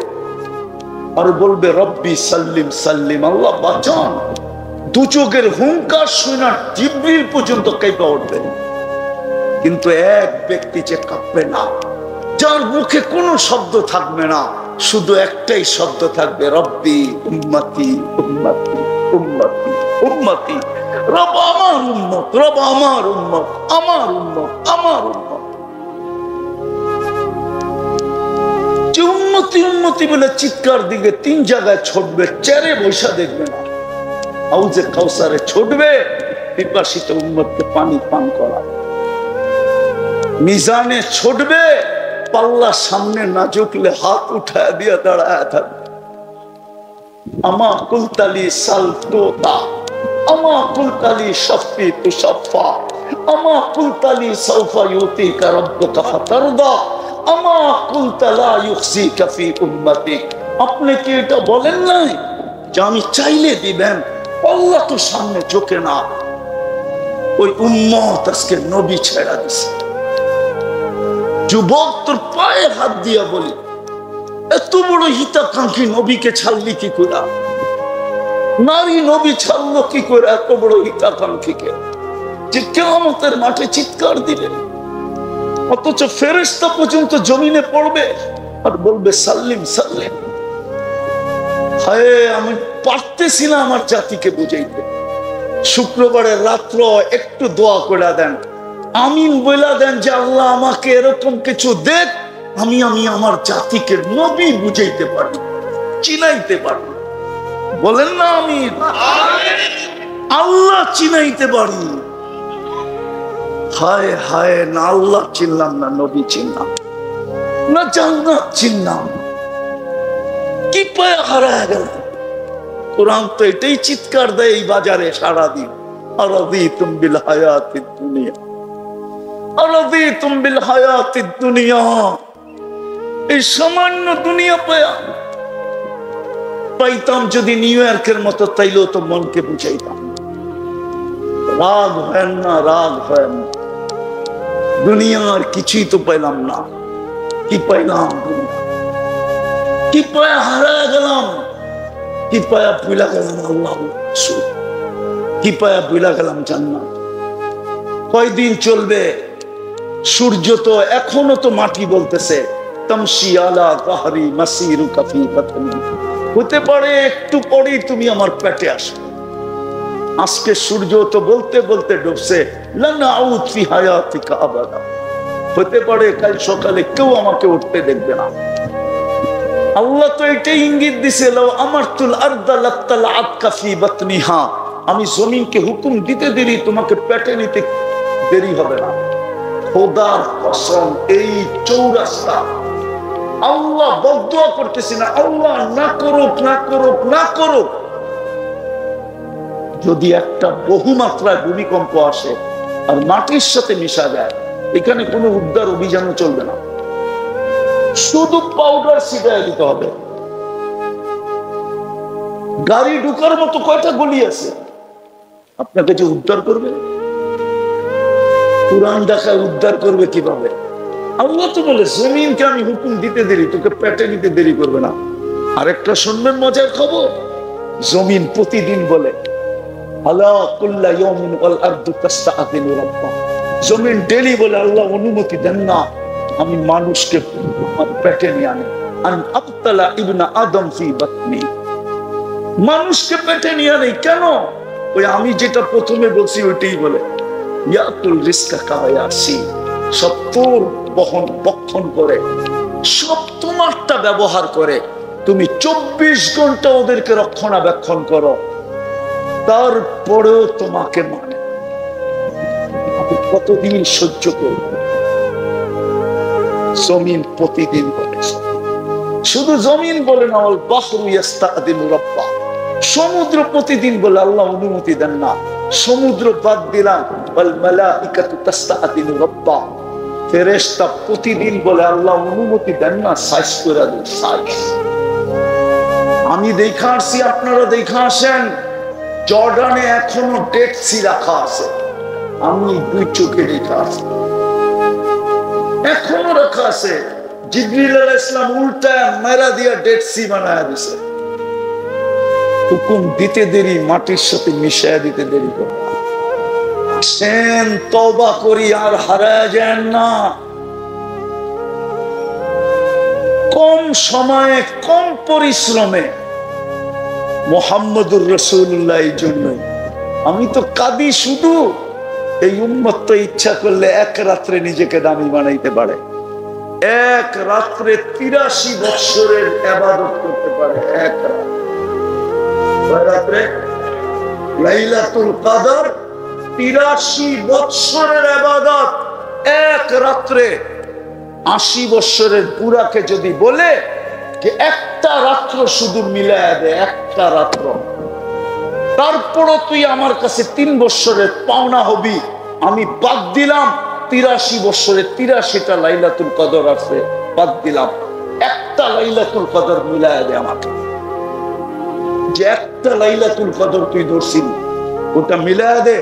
আর বলবে, রব্বি সাল্লিম সাল্লিম, আল্লাহ বাঁচান। দু চোখের হুঙ্কার শুনে জিবরিল পর্যন্ত কাঁপা উঠবে। কিন্তু এক ব্যক্তি যে কাঁপবে না, যার মুখে কোনো শব্দ থাকবে না, শুধু একটাই শব্দ থাকবে, রব্বি উম্মতি উম্মতি উম্মতি উম্মতি। রব আমার উম্মত, রব আমার উম্মত, আমার উম্মত, আমার উম্মত। যে উন্নতি উন্নতি বলে চিৎকার দিকে তিন জায়গায় ছুটবে, চেয়ারে বৈশা দেখবে না, হাউজে কাউসারে ছুটবে পিপাসিত উম্মতকে পানি পান করা। মিজানে ছুটবে, পাল্লা সামনে না ঝুঁকলে হাত উঠায় দিয়ে দাঁড়ায় থাকবে। আমা কুলতালি সালতোতা, আমা কুলতালি শাফি তুশাফা, আমা কুলতালি সাউফা ইউতিকা রাব্বুকা ফাতারদা, আমা কুলতা লা ইউখসিকা ফি উম্মতিক। আপনি কি এটা বলেন নাই যে আমি চাইলে দিবেন? আল্লাহ তো সামনে ঝুঁকে না। ওই উম্মত আজকে নবী ছেড়া দিছে। যুবক তোর পায়ে হাত দিয়া বলি, এত বড় হিতাকাঙ্ক্ষী নবীকে ছাড়লি কি করে? নারী নবী ছাড়লো কি করে এত বড় হিতাকাঙ্ক্ষীকে, যে কিয়ামতের মাঠে চিৎকার দিবে, অথচ ফেরেশতা পর্যন্ত জমিনে পড়বে আর বলবে সাল্লিম সাল্লিম। হায়, আমি পারতেছি না আমার জাতিকে বুঝাইতে। শুক্রবারের রাত্র একটু দোয়া করে দেন, আমিন বলে দেন যে আল্লাহ আমাকে এরকম কিছু দেখ, আমি আমার জাতিকে নবী বুঝাইতে পারি, চিনাইতে পারি। বলেন না আমিন। আল্লাহ চিনাইতে পারি। হায় হায়, না আল্লাহ চিনলাম, না নবী চিনলাম, না জান্নাত চিনলাম, কি পায়ে হারায় গেল। কোরআন তো এটাই চিৎকার দেয় এই বাজারে সারাদিন, আরাদিতুম বিল হায়াতিদ দুনিয়া, আরাদিতুম বিল হায়াতিদ দুনিয়া। এই সামান্য দুনিয়া পাইতাম যদি নিউ ইয়র্কের মতো, তাইলেও তো মনকে বুঝাইতাম। রাগ হয় না, রাগ হয় না, দুনিয়ার কিছুই তো পাইলাম না। কি পাইলাম? কি পায়া হারায় গেলাম, কি পায়া ভুলা গেলাম আল্লাহ, কি পায়া ভুলা গেলাম জান্নাত। কয়দিন চলবে? সূর্য তো এখনো তো মাটি বলতেছে, তামশি আলা যাহরি মাসিরুকা ফি বাতনি। হতে পারে একটু পরেই তুমি আমার পেটে আসো। আজকে সূর্য তো বলতে বলতে ডুবছে, লানা আউদ ফি হায়াতিকা আবাদা। হতে পারে কাল সকালে কেউ আমাকে উঠতে দেখবে না। আল্লাহ তো এটাই ইঙ্গিত দিছে, লাউ আমারতুল আরদা লাত্তালাআতকা ফি বাতনিহা। আমি জমিনকে হুকুম দিতে দেরি, তোমাকে পেটে নিতে দেরি হবে না। খোদার কসম, এই চৌরাস্তা আল্লাহ বদদুয়া করতেছি না, আল্লাহ না করুক, না করুক, না করুক। যদি একটা বহুমাত্রায় ভূমিকম্প আসে আর মাটির সাথে মিশা যায়, এখানে কোনো উদ্ধার অভিযানও চলবে না, শুধু পাউডার ছিটায় দিতে হবে। গাড়ি ঢুকার মতো কয়টা গলি আছে, আপনাকে যে উদ্ধার করবে? পুরান ঢাকায় উদ্ধার করবে কিভাবে? আল্লাহ তো বলে জমিনকে আমি হুকুম দিতে দেরি, তোকে পেটে নিতে দেরি করবে না। আরেকটা শুনবেন মজার খবর, জমিন প্রতিদিন বলে আলা কুল্লা ইয়াউমিন ওয়াল আরদু তাস্তাআযিনু রাব্বাহ। জমিন ডেলি বলে আল্লাহ অনুমতি দেন না আমি মানুষকে আমার পেটে নিয়ে আনি, আন আবতালা ইবনা আদম ফি বাতনি। মানুষকে পেটে নিয়ে আনি কেন? ওই আমি যেটা প্রথমে বলছি ওইটাই বলে, ইয়াতুল রিজকা কায়াসি, সব তোর বক্ষণ করে, সব তোমারটা ব্যবহার করে। তুমি 24 ঘন্টা ওদেরকে রক্ষণাবেক্ষণ করো, তারপরেও তোমাকে মানে কতদিন সহ্য করবে? জমিন প্রতিদিন বলে, শুধু জমিন বলে না, ওয়াল বাহরু ইস্তাআযিনু রাব্বাহ। সমুদ্র প্রতিদিন বলে আল্লাহ অনুমতি দেন না। সমুদ্র বাদ দিলাম, ওয়াল মালাইকাতু তাস্তাআযিনু রাব্বাহ। ফেরেশতা প্রতিদিন বলে আল্লাহ অনুমতি দেন না, সাইজ করে দেন, সাইজ। আমি দেখা আসছি, আপনারা দেখা আসেন, জর্ডানে এখনো ডেড সি রাখা আছে। আমি দুই চোখে দেখা আসছি, এখনো রাখা আছে। জিবরিল আলাইহিস সালাম উল্টা মেরা দিয়া ডেড সি বানায়া দিয়েছে। হুকুম দিতে দেরি, মাটির সাথে মিশায়া দিতে দেরি করে। সেন তওবা করি আর হারায় যান না। কম সময়ে কম পরিশ্রমে মুহাম্মদুর রাসূলুল্লাহ এর জন্য আমি তো কাঁদি। শুধু এই উম্মত তো ইচ্ছা করলে এক রাত্রে নিজেকে দামি বানাইতে পারে, এক রাত্রে 83 বছরের ইবাদত করতে পারে। এক রাত্রে লাইলাতুল কদর 83 বছরের ইবাদত এক রাত্রে। 80 বছরের বুড়াকে যদি বলে যে একটা রাত্র শুধু মিলায়া দে, একটা রাত্র, তারপরও তুই আমার কাছে 3 বছরের পাওনা হবি, আমি বাদ দিলাম 83 বছরে 83টা লাইলাতুল কদর আছে, বাদ দিলাম। একটা লাইলাতুল কদর মিলায়া দে আমাকে, যে একটা লাইলাতুল কদর তুই ধরছিলি ওটা মিলায়া দে,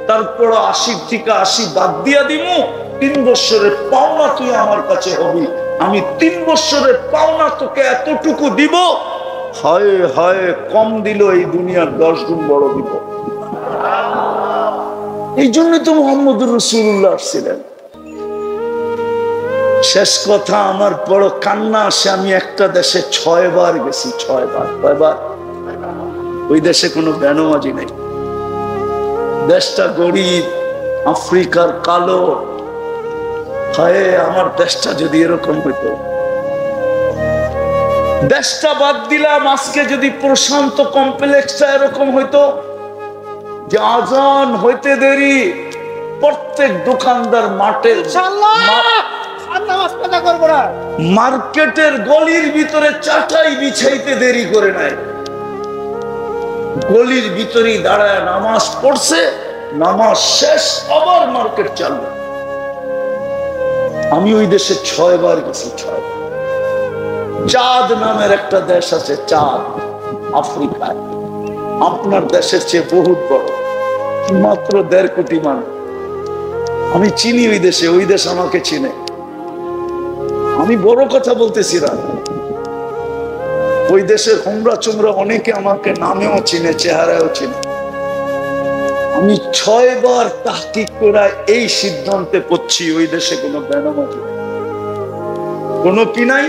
তারপর 80 থেকে 80 বাদ দিয়া দিমু, 3 বছরের পাওনা তুই আমার কাছে হবি। আমি 3 বছরের পাওনা তোকে এতটুকু দিব, হয় হয় কম দিল এই দুনিয়ার 10 গুণ বড় দিব। এই জন্য তো মুহাম্মদুর রাসূলুল্লাহ ছিলেন। শেষ কথা, আমার বড় কান্না আসে, আমি একটা দেশে 6 বার গেছি, 6 বার। কয়বার? ওই দেশে কোনো বেনামাজি নেই, দেশটা গরিব, আফ্রিকার কালো। হায়, আমার দেশটা যদি এরকম হইতো। দেশটা বাদ দিলাম, আজকে যদি প্রশান্ত কমপ্লেক্সটা এরকম হইতো যে আজান হইতে দেরি, প্রত্যেক দোকানদার মার্কেটের গলির ভিতরে চাটাই বিছাইতে দেরি করে নাই, গলির ভিতরেই দাঁড়ায় নামাজ পড়ছে, নামাজ শেষ আবার মার্কেট চালু। আমি ওই দেশে 6 বার গেছি, 6 বার। চাঁদ নামের একটা দেশ আছে, চাঁদ, আফ্রিকায়, আপনার দেশের চেয়ে বহুত বড়, মাত্র 1.5 কোটি মানুষ। আমি চিনি ওই দেশে, ওই দেশ আমাকে চিনে। আমি বড় কথা বলতেছি না, ওই দেশের হোমরা চুমরা অনেকে আমাকে নামেও চিনে, চেহারাও চিনে। আমি 6 বার তাহকিক করে এই সিদ্ধান্তে পড়ছি ওই দেশে কোনো বেনামাজি নেই, কোনো কি নাই,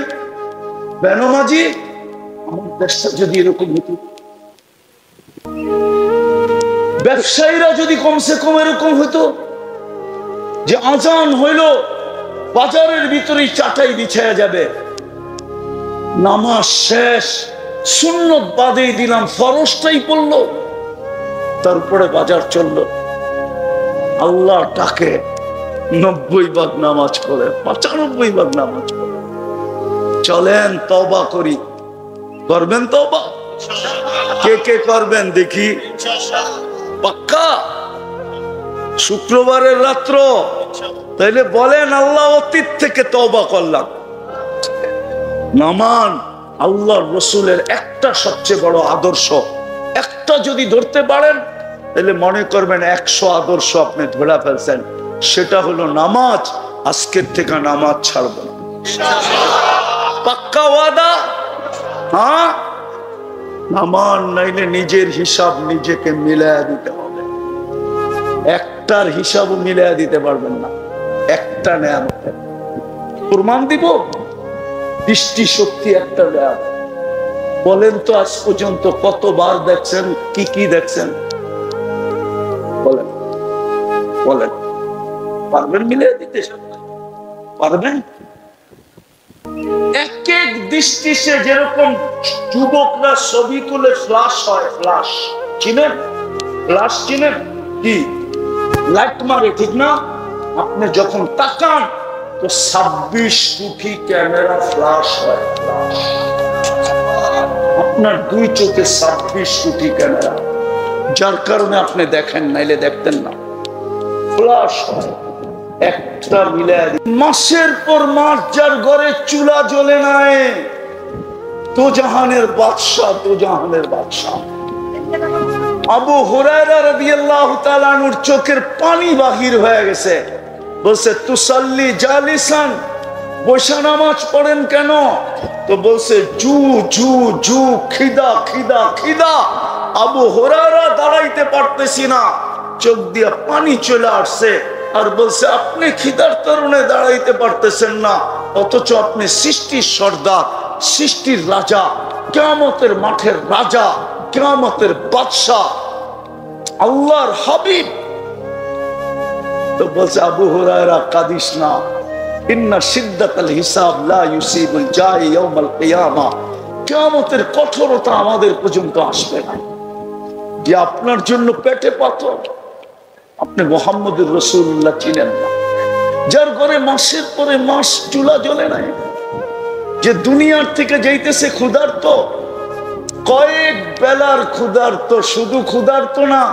বেনামাজি। আমার দেশটা যদি এরকম হতো, ব্যবসায়ীরা যদি কমসে কম এরকম হতো যে আজান হইল বাজারের ভিতরেই চাটাই বিছায়া যাবে, নামাজ শেষ, সুন্নত বাদেই দিলাম, ফরজটাই পড়লো, তারপরে বাজার চললো, আল্লাহ ডাকে 90 ভাগ নামাজ পড়ে, 95 ভাগ নামাজ পড়ে। চলেন তওবা করি, করবেন তওবা? কে কে করবেন দেখি? পাক্কা? শুক্রবারের রাত্র তাইলে বলেন আল্লাহ অতীত থেকে তওবা করলাম। নামান আল্লাহর রসুলের একটা সবচেয়ে বড় আদর্শ, একটা যদি ধরতে পারেন তাহলে মনে করবেন 100 আদর্শ আপনি ধরে ফেলছেন, সেটা হলো নামাজ। আজকের থেকে নামাজ ছাড়ব না, পাক্কা ওয়াদা? হ্যাঁ, নামান, নাইলে নিজের হিসাব নিজেকে মিলায়া দিতে হবে। একটার হিসাবও মিলায়া দিতে পারবেন না, একটা নেয়ামতের প্রমাণ দিব। দৃষ্টি শক্তি একটা নেয়ামত। বলেন তো আজ পর্যন্ত কতবার দেখছেন, কি কি দেখছেন? বলেন বলেন, পারবেন মিলিয়ে দিতে? পারবেন? এক এক দৃষ্টি সে যেরকম যুবকরা ছবি তুলে ফ্লাশ হয়, ফ্লাশ চিনেন? ফ্লাশ চিনেন? কি লাইট মারে, ঠিক না? আপনি যখন তাকান তো 26 কোটি ক্যামেরা ফ্লাশ হয়, ফ্লাশ। আপনার 2 চোখে 26 কোটি ক্যামেরা, যার কারণে আপনি দেখেন, নাইলে দেখতেন না। ফ্লাশ হয়, একটা মিলায়। মাসের পর মাস যার ঘরে চুলা জ্বলে নাই, তো জাহানের বাদশা, তো জাহানের বাদশা। আবু হুরায়রা রাদিয়াল্লাহু তাআলা আনহুর চোখের পানি বাহির হয়ে গেছে, বলছে তুসাল্লি জালিসান, বসে নামাজ পড়েন কেন? তো বলছে জু জু জু, খিদা খিদা খিদা। আবু হুরায়রা দাঁড়াইতে পারতেছি না, চোখ দিয়ে পানি চলে আসছে, আর বলছে আপনি খিদার কারণে দাঁড়াইতে পারতেছেন না, অথচ আপনি সৃষ্টির সর্দার, সৃষ্টির রাজা, কিয়ামতের মাঠের রাজা, কিয়ামতের বাদশা, আল্লাহর হাবিব। তো বলছে আবু হুরায়রা কাঁদিস না, ইন্না শিদ্দাতাল হিসাব লা ইউসিবুল জাই ইয়াউমাল কিয়ামা, কিয়ামতের কঠোরতা আমাদের পর্যন্ত আসবে না। যে আপনার জন্য পেটে পাথর, আপনি মুহাম্মদুর রাসূলুল্লাহ চিনেন না, যার ঘরে মাসের পরে মাস চুলা জ্বলে নাই, যে দুনিয়ার থেকে যাইতেছে ক্ষুধার্ত, কয়েক বেলার ক্ষুধার্ত, শুধু ক্ষুধার্ত না,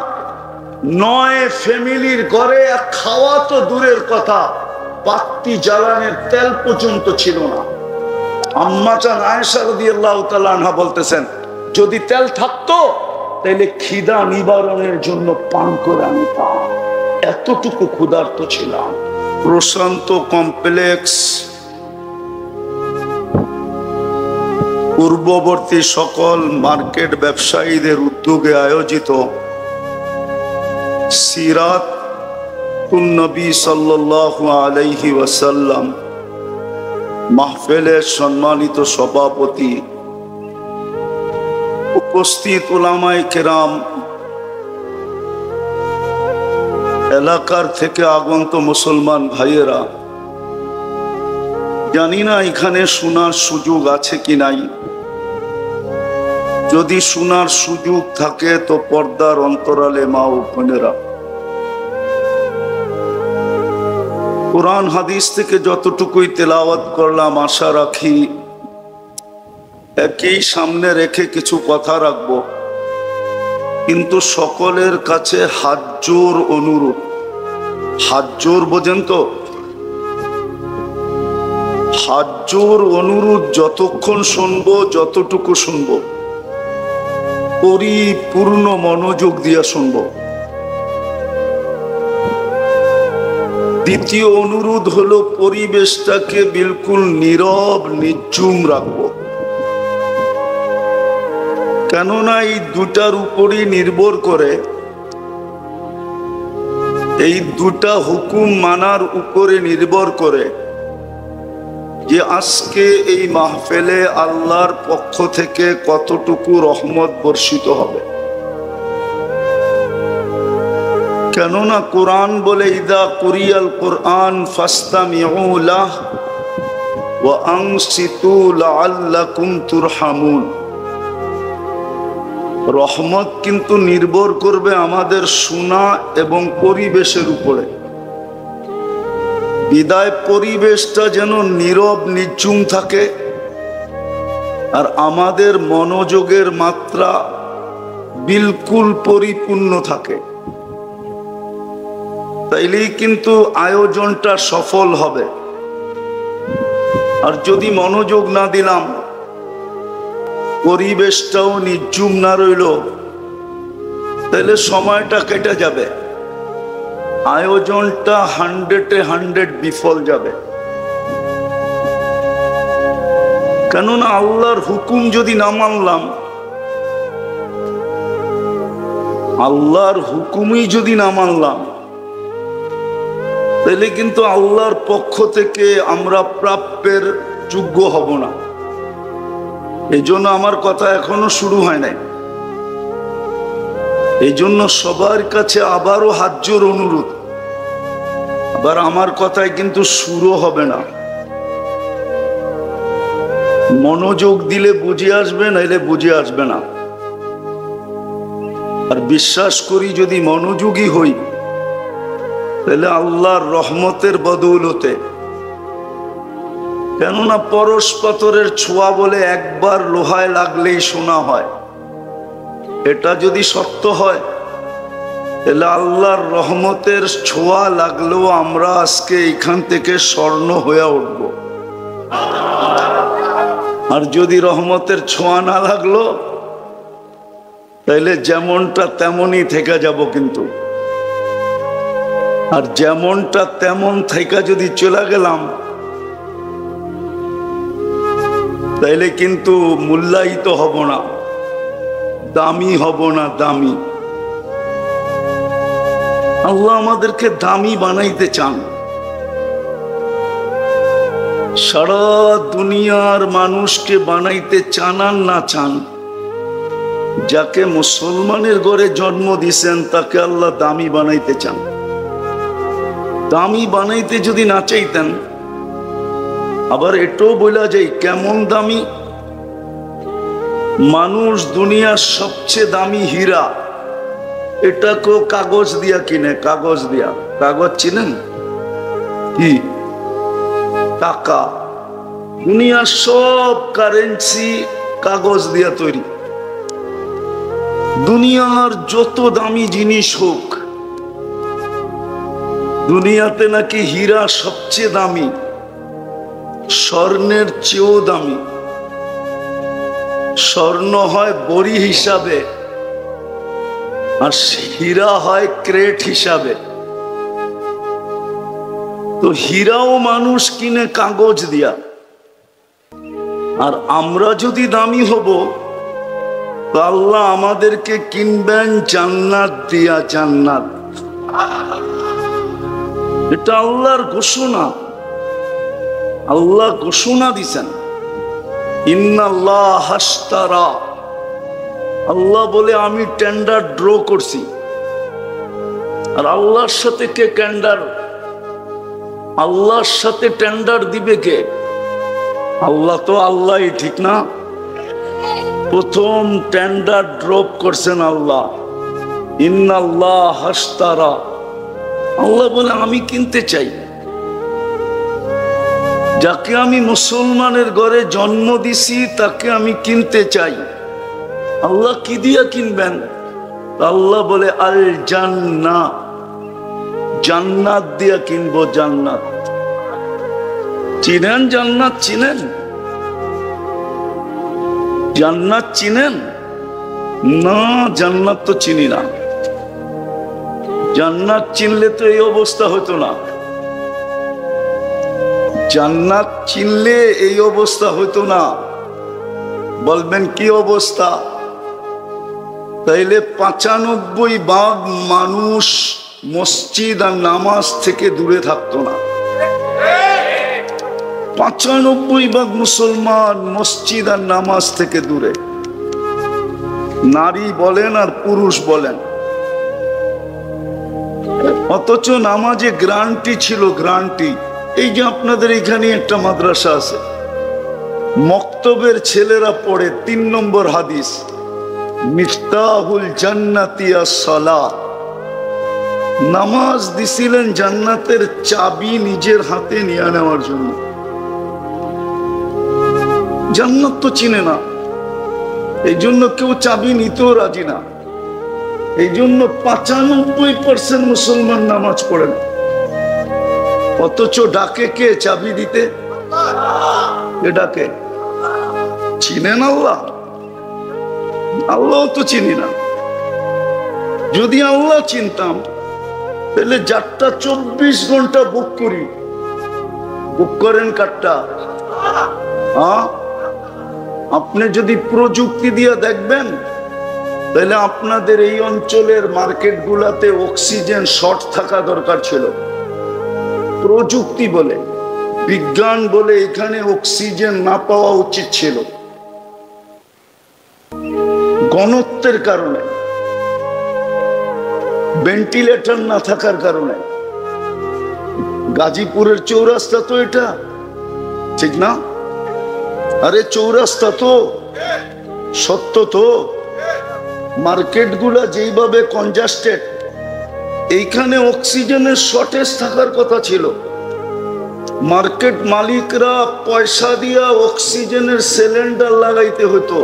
9 ফ্যামিলির ঘরে খাওয়া তো দূরের কথা, বাতি জ্বালানোর তেল পর্যন্ত ছিল না। আম্মা জান আয়েশা রাদিয়াল্লাহু তাআলা আনহা বলতেছেন, যদি তেল থাকতো তাহলে খিদা নিবারণের জন্য পান করে আনতাম, এতটুকু ক্ষুধার্ত ছিলাম। প্রশান্ত কমপ্লেক্স পূর্ববর্তী সকল মার্কেট ব্যবসায়ীদের উদ্যোগে আয়োজিত সিরাত নবী সাল্লাল্লাহু আলাইহি ওয়াসাল্লাম মাহফিলের সম্মানিত সভাপতি, উপস্থিত উলামায়ে কেরাম, এলাকার থেকে আগত মুসলমান ভাইয়েরা, জানি না এখানে শোনার সুযোগ আছে কি নাই। যদি শোনার সুযোগ থাকে তো পর্দার অন্তরালে মা ও বোনেরা, কোরআন হাদিস থেকে যতটুকুই তেলাওয়াত করলাম, আশা রাখি একই সামনে রেখে কিছু কথা রাখবো, কিন্তু সকলের কাছে হাত জোর অনুরোধ। হাত জোর বোঝেন তো? হাত জোর অনুরোধ, যতক্ষণ শুনবো, যতটুকু শুনবো, পরিপূর্ণ মনোযোগ দিয়ে শুনবো। দ্বিতীয় অনুরোধ হলো পরিবেশটাকে বিলকুল নীরব নিঝুম রাখবো, কেননা এই দুটার উপরই নির্ভর করে, এই দুটা হুকুম মানার উপরে নির্ভর করে যে আজকে এই মাহফিলে আল্লাহর পক্ষ থেকে কতটুকু রহমত বর্ষিত হবে। কেননা কোরআন বলে, ইদা কুরিয়াল কোরআন ফাসতামিউ লাহ ওয়া আনসিতু লাআল্লাকুম তুরহামুন। রহমত কিন্তু নির্ভর করবে আমাদের শোনা এবং পরিবেশের উপরে। বিদায় পরিবেশটা যেন নীরব নিঝুম থাকে, আর আমাদের মনোযোগের মাত্রা বিলকুল পরিপূর্ণ থাকে, তাইলেই কিন্তু আয়োজনটা সফল হবে। আর যদি মনোযোগ না দিলাম, পরিবেশটাও নিঝুম না রইল, তাহলে সময়টা কেটে যাবে, আয়োজনটা 100-100 বিফল যাবে। কেননা আল্লাহর হুকুম যদি না মানলাম, আল্লাহর হুকুমই যদি না মানলাম, তাহলে কিন্তু আল্লাহর পক্ষ থেকে আমরা প্রাপ্যের যোগ্য হব না। এই জন্য আমার কথা এখনো শুরু হয় নাই। এই জন্য সবার কাছে আবারও হাত জোর অনুরোধ। আবার আমার কথায় কিন্তু শুরু হবে না। মনোযোগ দিলে বুঝে আসবে, নাইলে বুঝে আসবে না। আর বিশ্বাস করি যদি মনোযোগী হই, তাহলে আল্লাহর রহমতের বদৌলতে, কেননা পরশ পাথরের ছোঁয়া বলে একবার লোহায় লাগলেই সোনা হয়, এটা যদি সত্য হয়, তাহলে আল্লাহর রহমতের ছোঁয়া লাগলেও আমরা আজকে এখান থেকে স্বর্ণ হয়ে উঠব। আর যদি রহমতের ছোঁয়া না লাগলো, তাহলে যেমনটা তেমনই থেকে যাব। কিন্তু আর যেমনটা তেমন থেকে যদি চলে গেলাম, তাইলে কিন্তু মূল্যায়িত হব না, দামি হব না। দামি আল্লাহ আমাদেরকে দামি বানাইতে চান। সারা দুনিয়ার মানুষকে বানাইতে চান আর না চান, যাকে মুসলমানের ঘরে জন্ম দিয়েছেন তাকে আল্লাহ দামি বানাইতে চান। দামি বানাইতে যদি না চাইতেন, আবার এটাও বলা যায় কেমন দামি। মানুষ দুনিয়ার সবচেয়ে দামি হীরা, এটাকেও কাগজ দিয়া কিনে। কাগজ দিয়া, কাগজ চিনেন কি? টাকা। দুনিয়ার সব কারেন্সি কাগজ দিয়া তৈরি। দুনিয়ার যত দামি জিনিস হোক, দুনিয়াতে নাকি হীরা সবচেয়ে দামি, স্বর্ণের চেয়েও দামি। স্বর্ণ হয় বড়ি হিসাবে, আর হীরা হয় ক্রেট হিসাবে। তো হীরাও মানুষ কিনে কাগজ দিয়া, আর আমরা যদি দামি হব তো আল্লাহ আমাদেরকে কিনবেন জান্নাত দিয়া, জান্নাত। এটা আল্লাহর ঘোষণা, আল্লাহ ঘোষণা দিছেন। ইন্নাল্লাহ হাশতারা, আল্লাহ বলে আমি টেন্ডার ড্র করছি। আর আল্লাহর সাথে কে টেন্ডার, আল্লাহর সাথে টেন্ডার দিবে কে? আল্লাহ তো আল্লাহই, ঠিক না? প্রথম টেন্ডার ড্রপ করছেন আল্লাহ। ইন্নাল্লাহ হাশতারা, আল্লাহ বলে আমি কিনতে চাই। যাকে আমি মুসলমানের ঘরে জন্ম দিছি তাকে আমি কিনতে চাই। আল্লাহ কি দিয়া কিনবেন? আল্লাহ বলে আল জান্নাহ, জান্নাত দিয়া কিনবো, জান্নাত। চিনেন জান্নাত? চিনেন জান্নাত? চিনেন না? জান্নাত তো চিনি না। জান্নাত চিনলে তো এই অবস্থা হতো না। জান্নাত চিনলে এই অবস্থা হতো না। বলবেন কি অবস্থা? তাইলে 95% মানুষ মসজিদ আর নামাজ থেকে দূরে থাকতো না। 95% মুসলমান মসজিদ আর নামাজ থেকে দূরে, নারী বলেন আর পুরুষ বলেন। অথচ নামাজে গ্যারান্টি ছিল, গ্যারান্টি। এই যে আপনাদের এখানে একটা মাদ্রাসা আছে, মক্তবের ছেলেরা পড়ে 3 নম্বর হাদিস, মিফতাহুল জান্নাতি আস-সালাহ। নামাজ দিছিলেন জান্নাতের চাবি নিজের হাতে নিয়ে নেওয়ার জন্য। জান্নাত তো চিনে না, এই জন্য কেউ চাবি নিতেও রাজি না। এই জন্য 95% মুসলমান নামাজ পড়ে না। অথচ ডাকে কে চাবি দিতে? কে ডাকে? চিনেন আল্লাহ? আল্লাহ তো চিনি না। যদি আল্লাহ চিনতাম তাহলে যারটা 24 ঘন্টা বুক করি। বুক করেন কারটা? আপনি যদি প্রযুক্তি দিয়ে দেখবেন তাহলে আপনাদের এই অঞ্চলের মার্কেট গুলাতে অক্সিজেন শর্ট থাকা দরকার ছিল। প্রযুক্তি বলে, বিজ্ঞান বলে এখানে অক্সিজেন না পাওয়া উচিত ছিল। ঘনত্বের কারণে, ভেন্টিলেটর না থাকার কারণে। গাজীপুরের চৌরাস্তা তো এটা, ঠিক না? আরে চৌরাস্তা তো, সত্য তো। মার্কেট গুলা যেইভাবে কনজাস্টেড, এইখানে অক্সিজেনের শর্টেজ থাকার কথা ছিল। মার্কেট মালিকরা পয়সা দিয়া অক্সিজেনের সিলিন্ডার লাগাইতে হতো।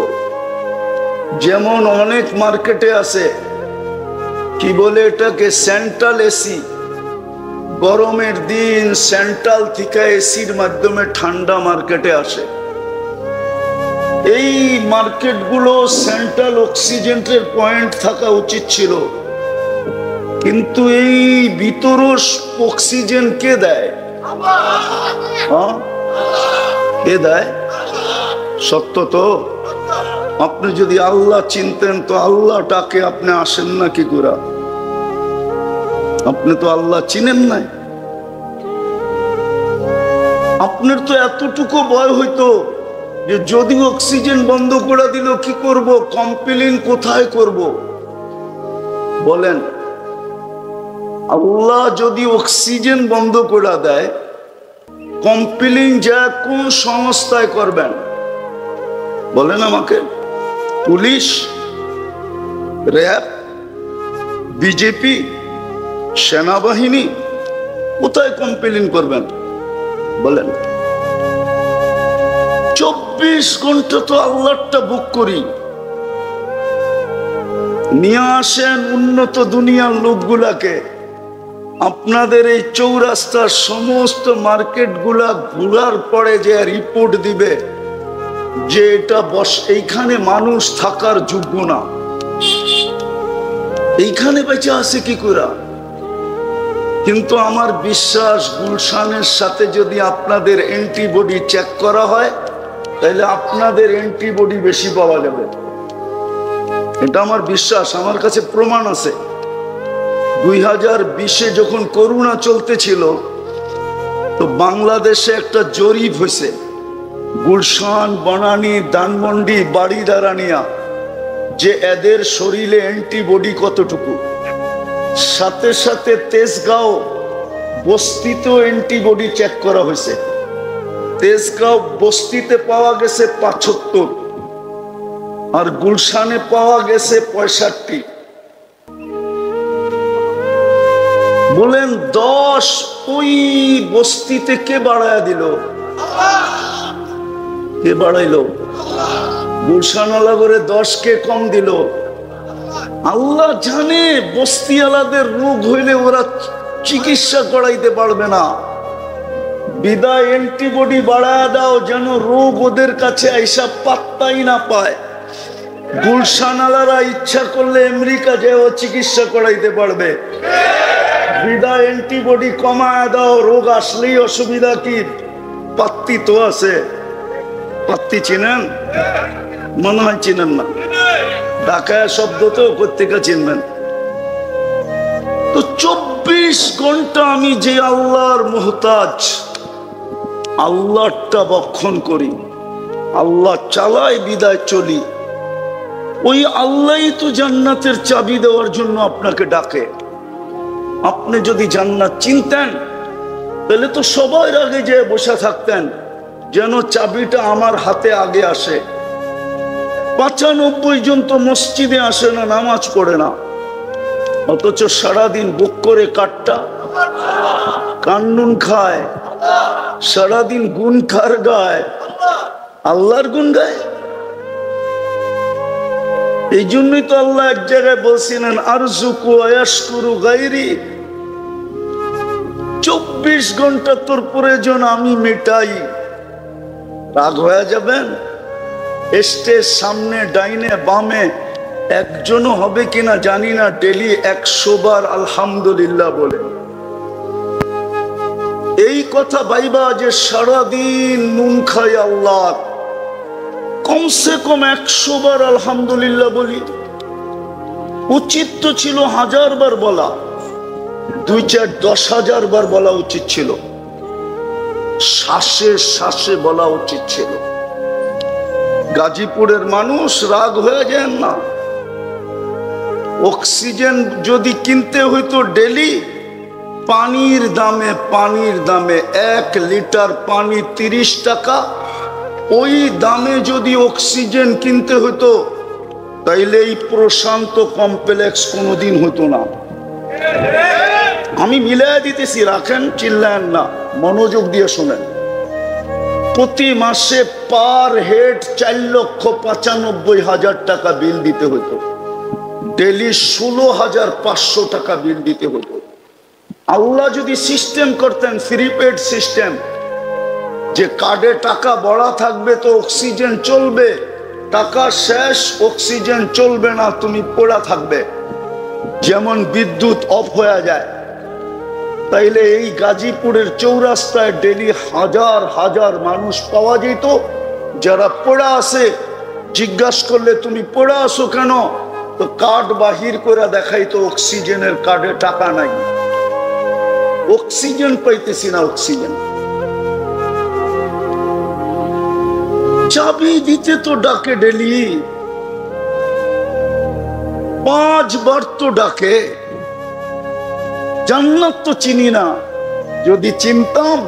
যেমন অনেক মার্কেটে আছে, কি বলে এটাকে, সেন্ট্রাল এসি। গরমের দিন সেন্ট্রাল থেকে এসির মাধ্যমে ঠান্ডা মার্কেটে আসে। এই মার্কেটগুলো সেন্ট্রাল অক্সিজেনের পয়েন্ট থাকা উচিত ছিল, কিন্তু এই ভিতরস অক্সিজেন কে দেয়? কে দেয়? সত্য তো। আপনি যদি আল্লাহ চিনতেন তো আল্লাহটাকে আপনি আসেন না কি করে? আপনি তো আল্লাহ চিনেন নাই। আপনার তো এতটুকু ভয় হইতো যে যদি অক্সিজেন বন্ধ করে দিল কি করব, কমপ্লেইন কোথায় করব? বলেন, আল্লাহ যদি অক্সিজেন বন্ধ করে দেয়, কমপ্লেইন যা কোন সংস্থায় করবেন? বলেন আমাকে। পুলিশ, র্যাব, বিজেপি, সেনাবাহিনী, কোথায় কমপ্লেইন করবেন? বলেন। 24 ঘন্টা তো আল্লাহটা বুক করি। নিয়ে আসেন উন্নত দুনিয়ার লোকগুলাকে, আপনাদের এই চৌরাস্তার সমস্ত মার্কেট গুলা ঘোরার পরে যে রিপোর্ট দিবে যে এটা এইখানে মানুষ থাকার যোগ্য না, এইখানে বেঁচে আছে কি করে? কিন্তু আমার বিশ্বাস, গুলশানের সাথে যদি আপনাদের অ্যান্টিবডি চেক করা হয় তাহলে আপনাদের অ্যান্টিবডি বেশি পাওয়া যাবে। এটা আমার বিশ্বাস, আমার কাছে প্রমাণ আছে। 2020-এ যখন করোনা চলতেছিল, তো বাংলাদেশে একটা জরিপ হয়েছে, গুলশান, বনানী, ধানমন্ডি, বাড়িদারানিয়া, যে এদের শরীরে অ্যান্টিবডি কতটুকু। সাথে সাথে তেজগাঁও বস্তিতেও অ্যান্টিবডি চেক করা হয়েছে। তেজগাঁও বস্তিতে পাওয়া গেছে 75, আর গুলশানে পাওয়া গেছে 65। বলেন 10 ওই বস্তিতে কে বাড়ায় দিল? কে বাড়াইলো? গুলশানওয়ালা করে 10 কে কম দিল? আল্লাহ জানে। বস্তিওয়ালাদের রোগ হইলে ওরা চিকিৎসা করাইতে পারবে না, বিদায় অ্যান্টিবডি বাড়ায় দাও যেন রোগ ওদের কাছে আইসা পাত্তাই না পায়। গুলশানওয়ালারা ইচ্ছা করলে আমেরিকা যেও চিকিৎসা করাইতে পারবে, বিদায় অ্যান্টিবডি কমায় দাও, রোগ আসলেই অসুবিধা কি? পাত্তি তো আছে। পাত্তি চিনেন? মনে হয় চিনেন না। ঢাকায় শব্দ তো কোত্থেকে চিনবেন? তো 24 ঘন্টা আমি যে আল্লাহর মুহতাজ, আল্লাহটা বক্ষণ করি, আল্লাহ চালাই বিদায় চলি। ওই আল্লাহই তো জান্নাতের চাবি দেওয়ার জন্য আপনাকে ডাকে। আপনি যদি জান্নাত চিনতেন তাহলে তো সবার আগে যে বসে থাকতেন যেন চাবিটা আমার হাতে আগে আসে। 95 জন তো মসজিদে আসে না, নামাজ পড়ে না, অথচ সারাদিন বুক করে কাটটা কান্নুন খায়, সারাদিন গুণ খার গায়, আল্লাহর গুণ গায়। এই জন্যই তো আল্লাহ এক জায়গায় বলছিলেন আরজুকু আয়াশকুরু গায়রি, 24 ঘন্টা তোর প্রয়োজন আমি মেটাই। রাগ হয়ে যাবেন? স্টেজ সামনে ডাইনে বামে একজনও হবে কিনা জানি না ডেলি 100 বার আলহামদুলিল্লাহ বলে। এই কথা ভাইবা যে সারাদিন নুন খাই আল্লাহ, কমসে কম 100 বার আলহামদুলিল্লাহ বলি। উচিত তো ছিল 1000 বার বলা, 2-4-10,000 বার বলা উচিত ছিল, শ্বাসে শ্বাসে বলা উচিত ছিল। গাজীপুরের মানুষ রাগ হয়ে যান না। অক্সিজেন যদি কিনতে হইতো ডেলি, পানির দামে 1 লিটার পানি 30 টাকা, ওই দামে যদি অক্সিজেন কিনতে হতো তাইলে এই প্রশান্ত কমপ্লেক্স কোনোদিন হতো না। আমি মিলাই দিতেছি, রাখেন, চিল্লান না, মনোযোগ দিয়ে শোনেন। প্রতি মাসে পার হেড 4,95,000 টাকা বিল দিতে হতো, ডেলি 16,500 টাকা বিল দিতে হতো। আল্লাহ যদি সিস্টেম করতেন প্রিপেড সিস্টেম, যে কার্ডে টাকা বড়া থাকবে তো অক্সিজেন চলবে, টাকা শেষ অক্সিজেন চলবে না, তুমি পড়া থাকবে, যেমন বিদ্যুৎ অফ হয়ে যায়, তাইলে এই গাজীপুরের চৌরাস্তায় ডেলি হাজার হাজার মানুষ পাওয়া যেত যারা পড়া আছে। জিজ্ঞাসা করলে তুমি পড়া আসো কেন, তো কার্ড বাহির করে দেখাইতো অক্সিজেনের কার্ডে টাকা নাই, অক্সিজেন পাইতেছি না। অক্সিজেন চাবি দিতে তো ডাকে ডেলি 5 বার তো ডাকে। জান্নাত তো চিনি না, যদি চিনতাম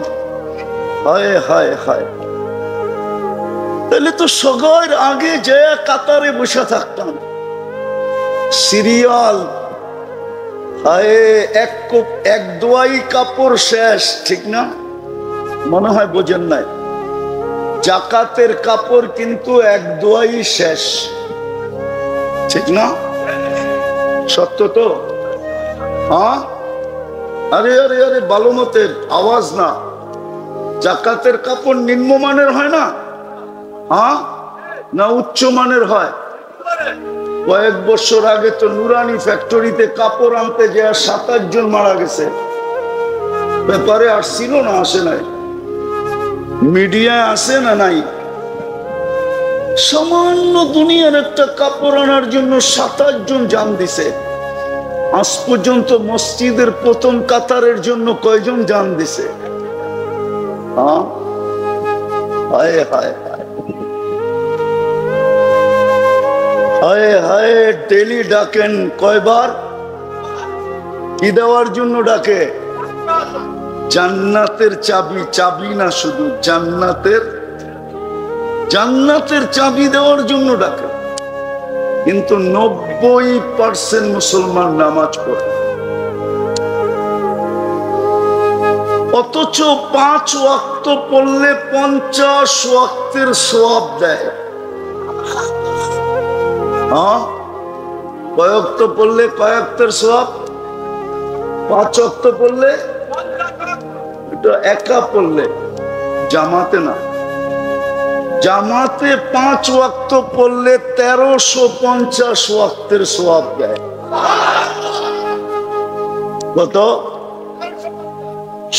হায় হায় হায় তাহলে তো সবার আগে যে কাতারে বসে থাকতাম। সিরিয়াল, হায় এক দোয়াই কাপড় শেষ, ঠিক না? মনে হয় বোঝেন নাই, জাকাতের কাপড় কিন্তু এক দোয়াই শেষ, ঠিক না? সত্য তো? হ্যাঁ, আরে আরে আরে ভালো মতের আওয়াজ না। জাকাতের কাপড় নিম্নমানের হয় না, হ্যাঁ না উচ্চমানের হয়? কয়েক বছর আগে তো নুরানি ফ্যাক্টরিতে কাপড় আনতে যে 27 জন মারা গেছে, ব্যাপারে আসছিল না? আসে নাই? মিডিয়ায় আসে না নাই? সামান্য দুনিয়ার একটা কাপড় আনার জন্য 27 জন জান দিছে। আজ পর্যন্ত মসজিদের প্রথম কাতারের জন্য কয়জন জান দিছে? হায় হায় হায় হায়, ডেলি ডাকেন কয়বার? কি দেওয়ার জন্য ডাকে? জান্নাতের চাবি। চাবি না শুধু, জান্নাতের চাবি দেওয়ার জন্য ডাকে। কিন্তু 90% মুসলমান নামাজ পড়ে, অথচ 5 ওয়াক্ত পড়লে 50 ওয়াক্তের সওয়াব দেয়। কয় ওয়াক্ত পড়লে কয় ওয়াক্তের সওয়াব? 5 ওয়াক্ত পড়লে, এটা একা পড়লে, জামাতে না। জামাতে 5 ওয়াক্ত পড়লে 1350 ওয়াক্তের সওয়াব দেয়। কত?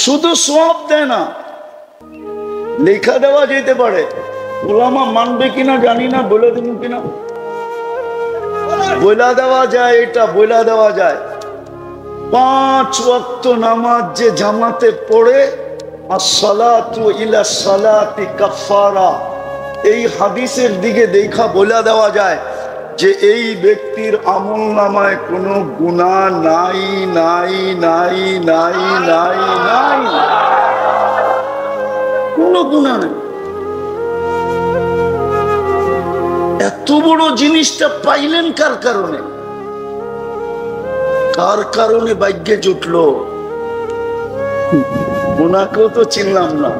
শুধু সওয়াব দেয় না, লেখা দেওয়া যেতে পারে। উলামা মানবে কিনা জানি না, বলে দেব কিনা। বইলা দেওয়া যায়, এটা বইলা দেওয়া যায়। 5 ওয়াক্ত নামাজ যে জামাতে পড়ে, আসসালাতু ইলা সালাতি কাফারা, এই হাদিসের দিকে দেখা বলে দেওয়া যায় যে এই ব্যক্তির আমল নামায় কোনো গুনাহ নাই নাই নাই নাই নাই নাই, কোনো গুনাহ নেই। এত বড় জিনিসটা পাইলেন কার কারণে? কার কারণে ভাগ্যে জুটলো? ওনাকেও তো চিনলাম না।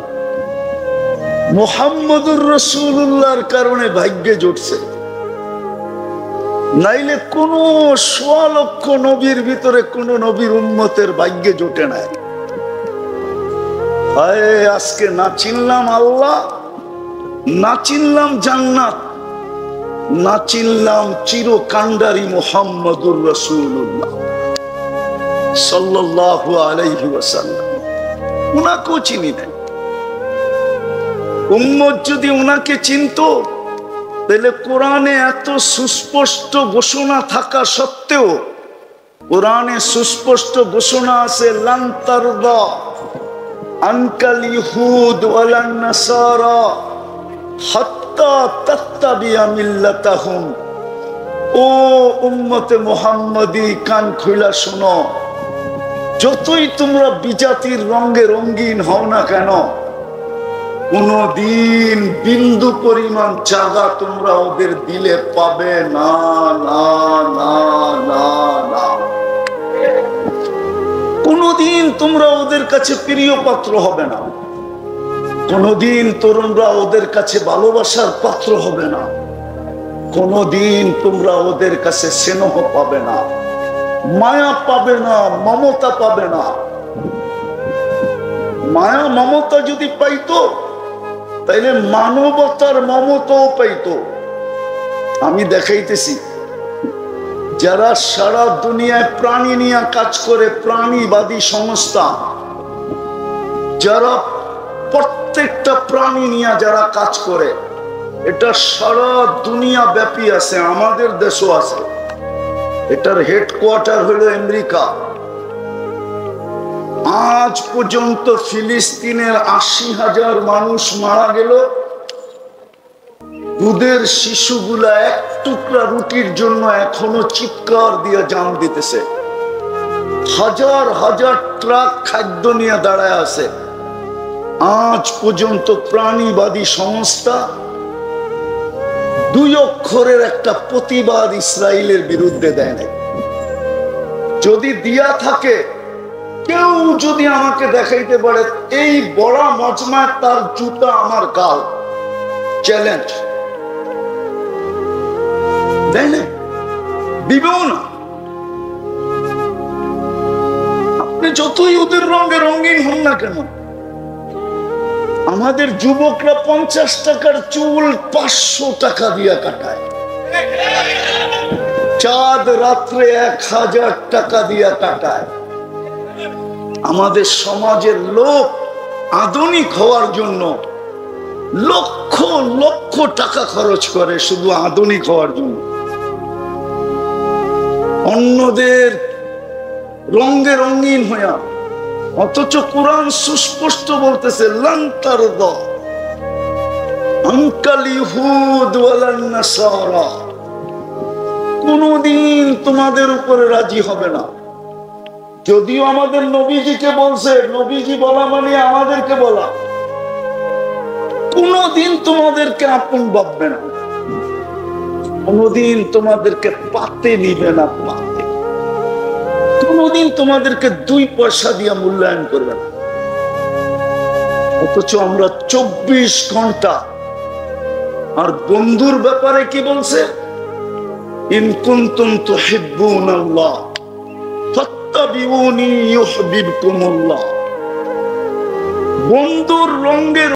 মুহাম্মদুর রাসূলুল্লাহর কারণে ভাগ্যে জুটছে, নাইলে কোন 1.25 লক্ষ নবীর ভিতরে কোন নবীর উম্মতের ভাগ্যে জোটে নাই। আজকে না চিনলাম আল্লাহ, না চিনলাম জান্নাত, না চিনলাম চিরকান্ডারি মুহাম্মদুর রাসূলুল্লাহ সাল্লাল্লাহু আলাইহি ওয়াসাল্লাম। উনাকেও চিনি নাই। উম্মত যদি উনাকে চিনতো, তাহলে কোরআনে এত সুস্পষ্ট ঘোষণা থাকা সত্ত্বেও, কোরআনে সুস্পষ্ট ঘোষণা আছে, লান তারদা আনকাল ইহুদ ওয়ালান নাসারা হাত্তা তাত্তাবিয়া মিল্লাতাহুম। ও উম্মতে মুহাম্মাদি, কান খুইলা শোনো, যতই তোমরা বিজাতির রঙে রঙিন হও না কেন, কোনদিন বিন্দু পরিমাণ জায়গা তোমরা ওদের দিলে পাবে না, না না না না। কোনদিন তোমরা ওদের কাছে প্রিয় পাত্র হবে না, কোনদিন তোমরা ওদের কাছে ভালোবাসার পাত্র হবে না, কোনদিন তোমরা ওদের কাছে স্নেহ পাবে না, মায়া পাবে না, মমতা পাবে না। মায়া মমতা যদি পাইতো, তাইলে মানবতার মমতাও পাইতো। আমি দেখাইতেছি, যারা সারা দুনিয়ায় প্রাণী নিয়ে কাজ করে, প্রাণীবাদী সংস্থা, যারা প্রত্যেকটা প্রাণী নিয়ে যারা কাজ করে, এটা সারা দুনিয়া ব্যাপী আছে, আমাদের দেশও আছে। এটার হেডকোয়ার্টার হলো আমেরিকা। আজ পর্যন্ত ফিলিস্তিনের 80,000 মানুষ মারা গেল। দুধের শিশুগুলা এক টুকরা রুটির জন্য এখনো চিৎকার দিয়ে জান দিতেছে। হাজার হাজার ট্রাক খাদ্য নিয়ে দাঁড়ায় আছে। আজ পর্যন্ত প্রাণীবাদী সংস্থা 2 অক্ষরের একটা প্রতিবাদ ইসরায়েলের বিরুদ্ধে দেয় নাই। যদি দিয়া থাকে, কেউ যদি আমাকে দেখাইতে পারে এই বড় মজমায় তার জুতা আমার গাল, চ্যালেঞ্জ দেয় না, দিবেও না। আপনি যতই ওদের রঙে রঙিন হন না কেন, আমাদের যুবকরা 50 টাকার চুল 500 টাকা দিয়ে কাটায়, চাঁদ রাত্রে 1000 টাকা দিয়ে কাটায়। আমাদের সমাজের লোক আধুনিক হওয়ার জন্য লক্ষ লক্ষ টাকা খরচ করে শুধু আধুনিক হওয়ার জন্য, অন্যদের রঙে রঙিন হইয়া। অথচ কোরআন সুস্পষ্ট বলতেছে লান তারদা আনকাল ইহুদ ওয়ালান নাসারা, কোনদিন তোমাদের উপরে রাজি হবে না। যদিও আমাদের নবীজিকে বলছে, নবীজি বলা মানে আমাদেরকে বলা, কোনদিন তোমাদেরকে আপন ভাববে না, কোনদিন তোমাদেরকে পাতে নিবে না, পাতে কোনদিন তোমাদেরকে 2 পয়সা দিয়ে মূল্যায়ন করবে না। অথচ আমরা 24 ঘন্টা। আর বন্ধুর ব্যাপারে কি বলছে? ইন কুনতুম তুহিব্বুনাল্লাহ ফাত্তাবিউনি ইউহিব্বুকুমুল্লাহ। বন্ধুর রঙের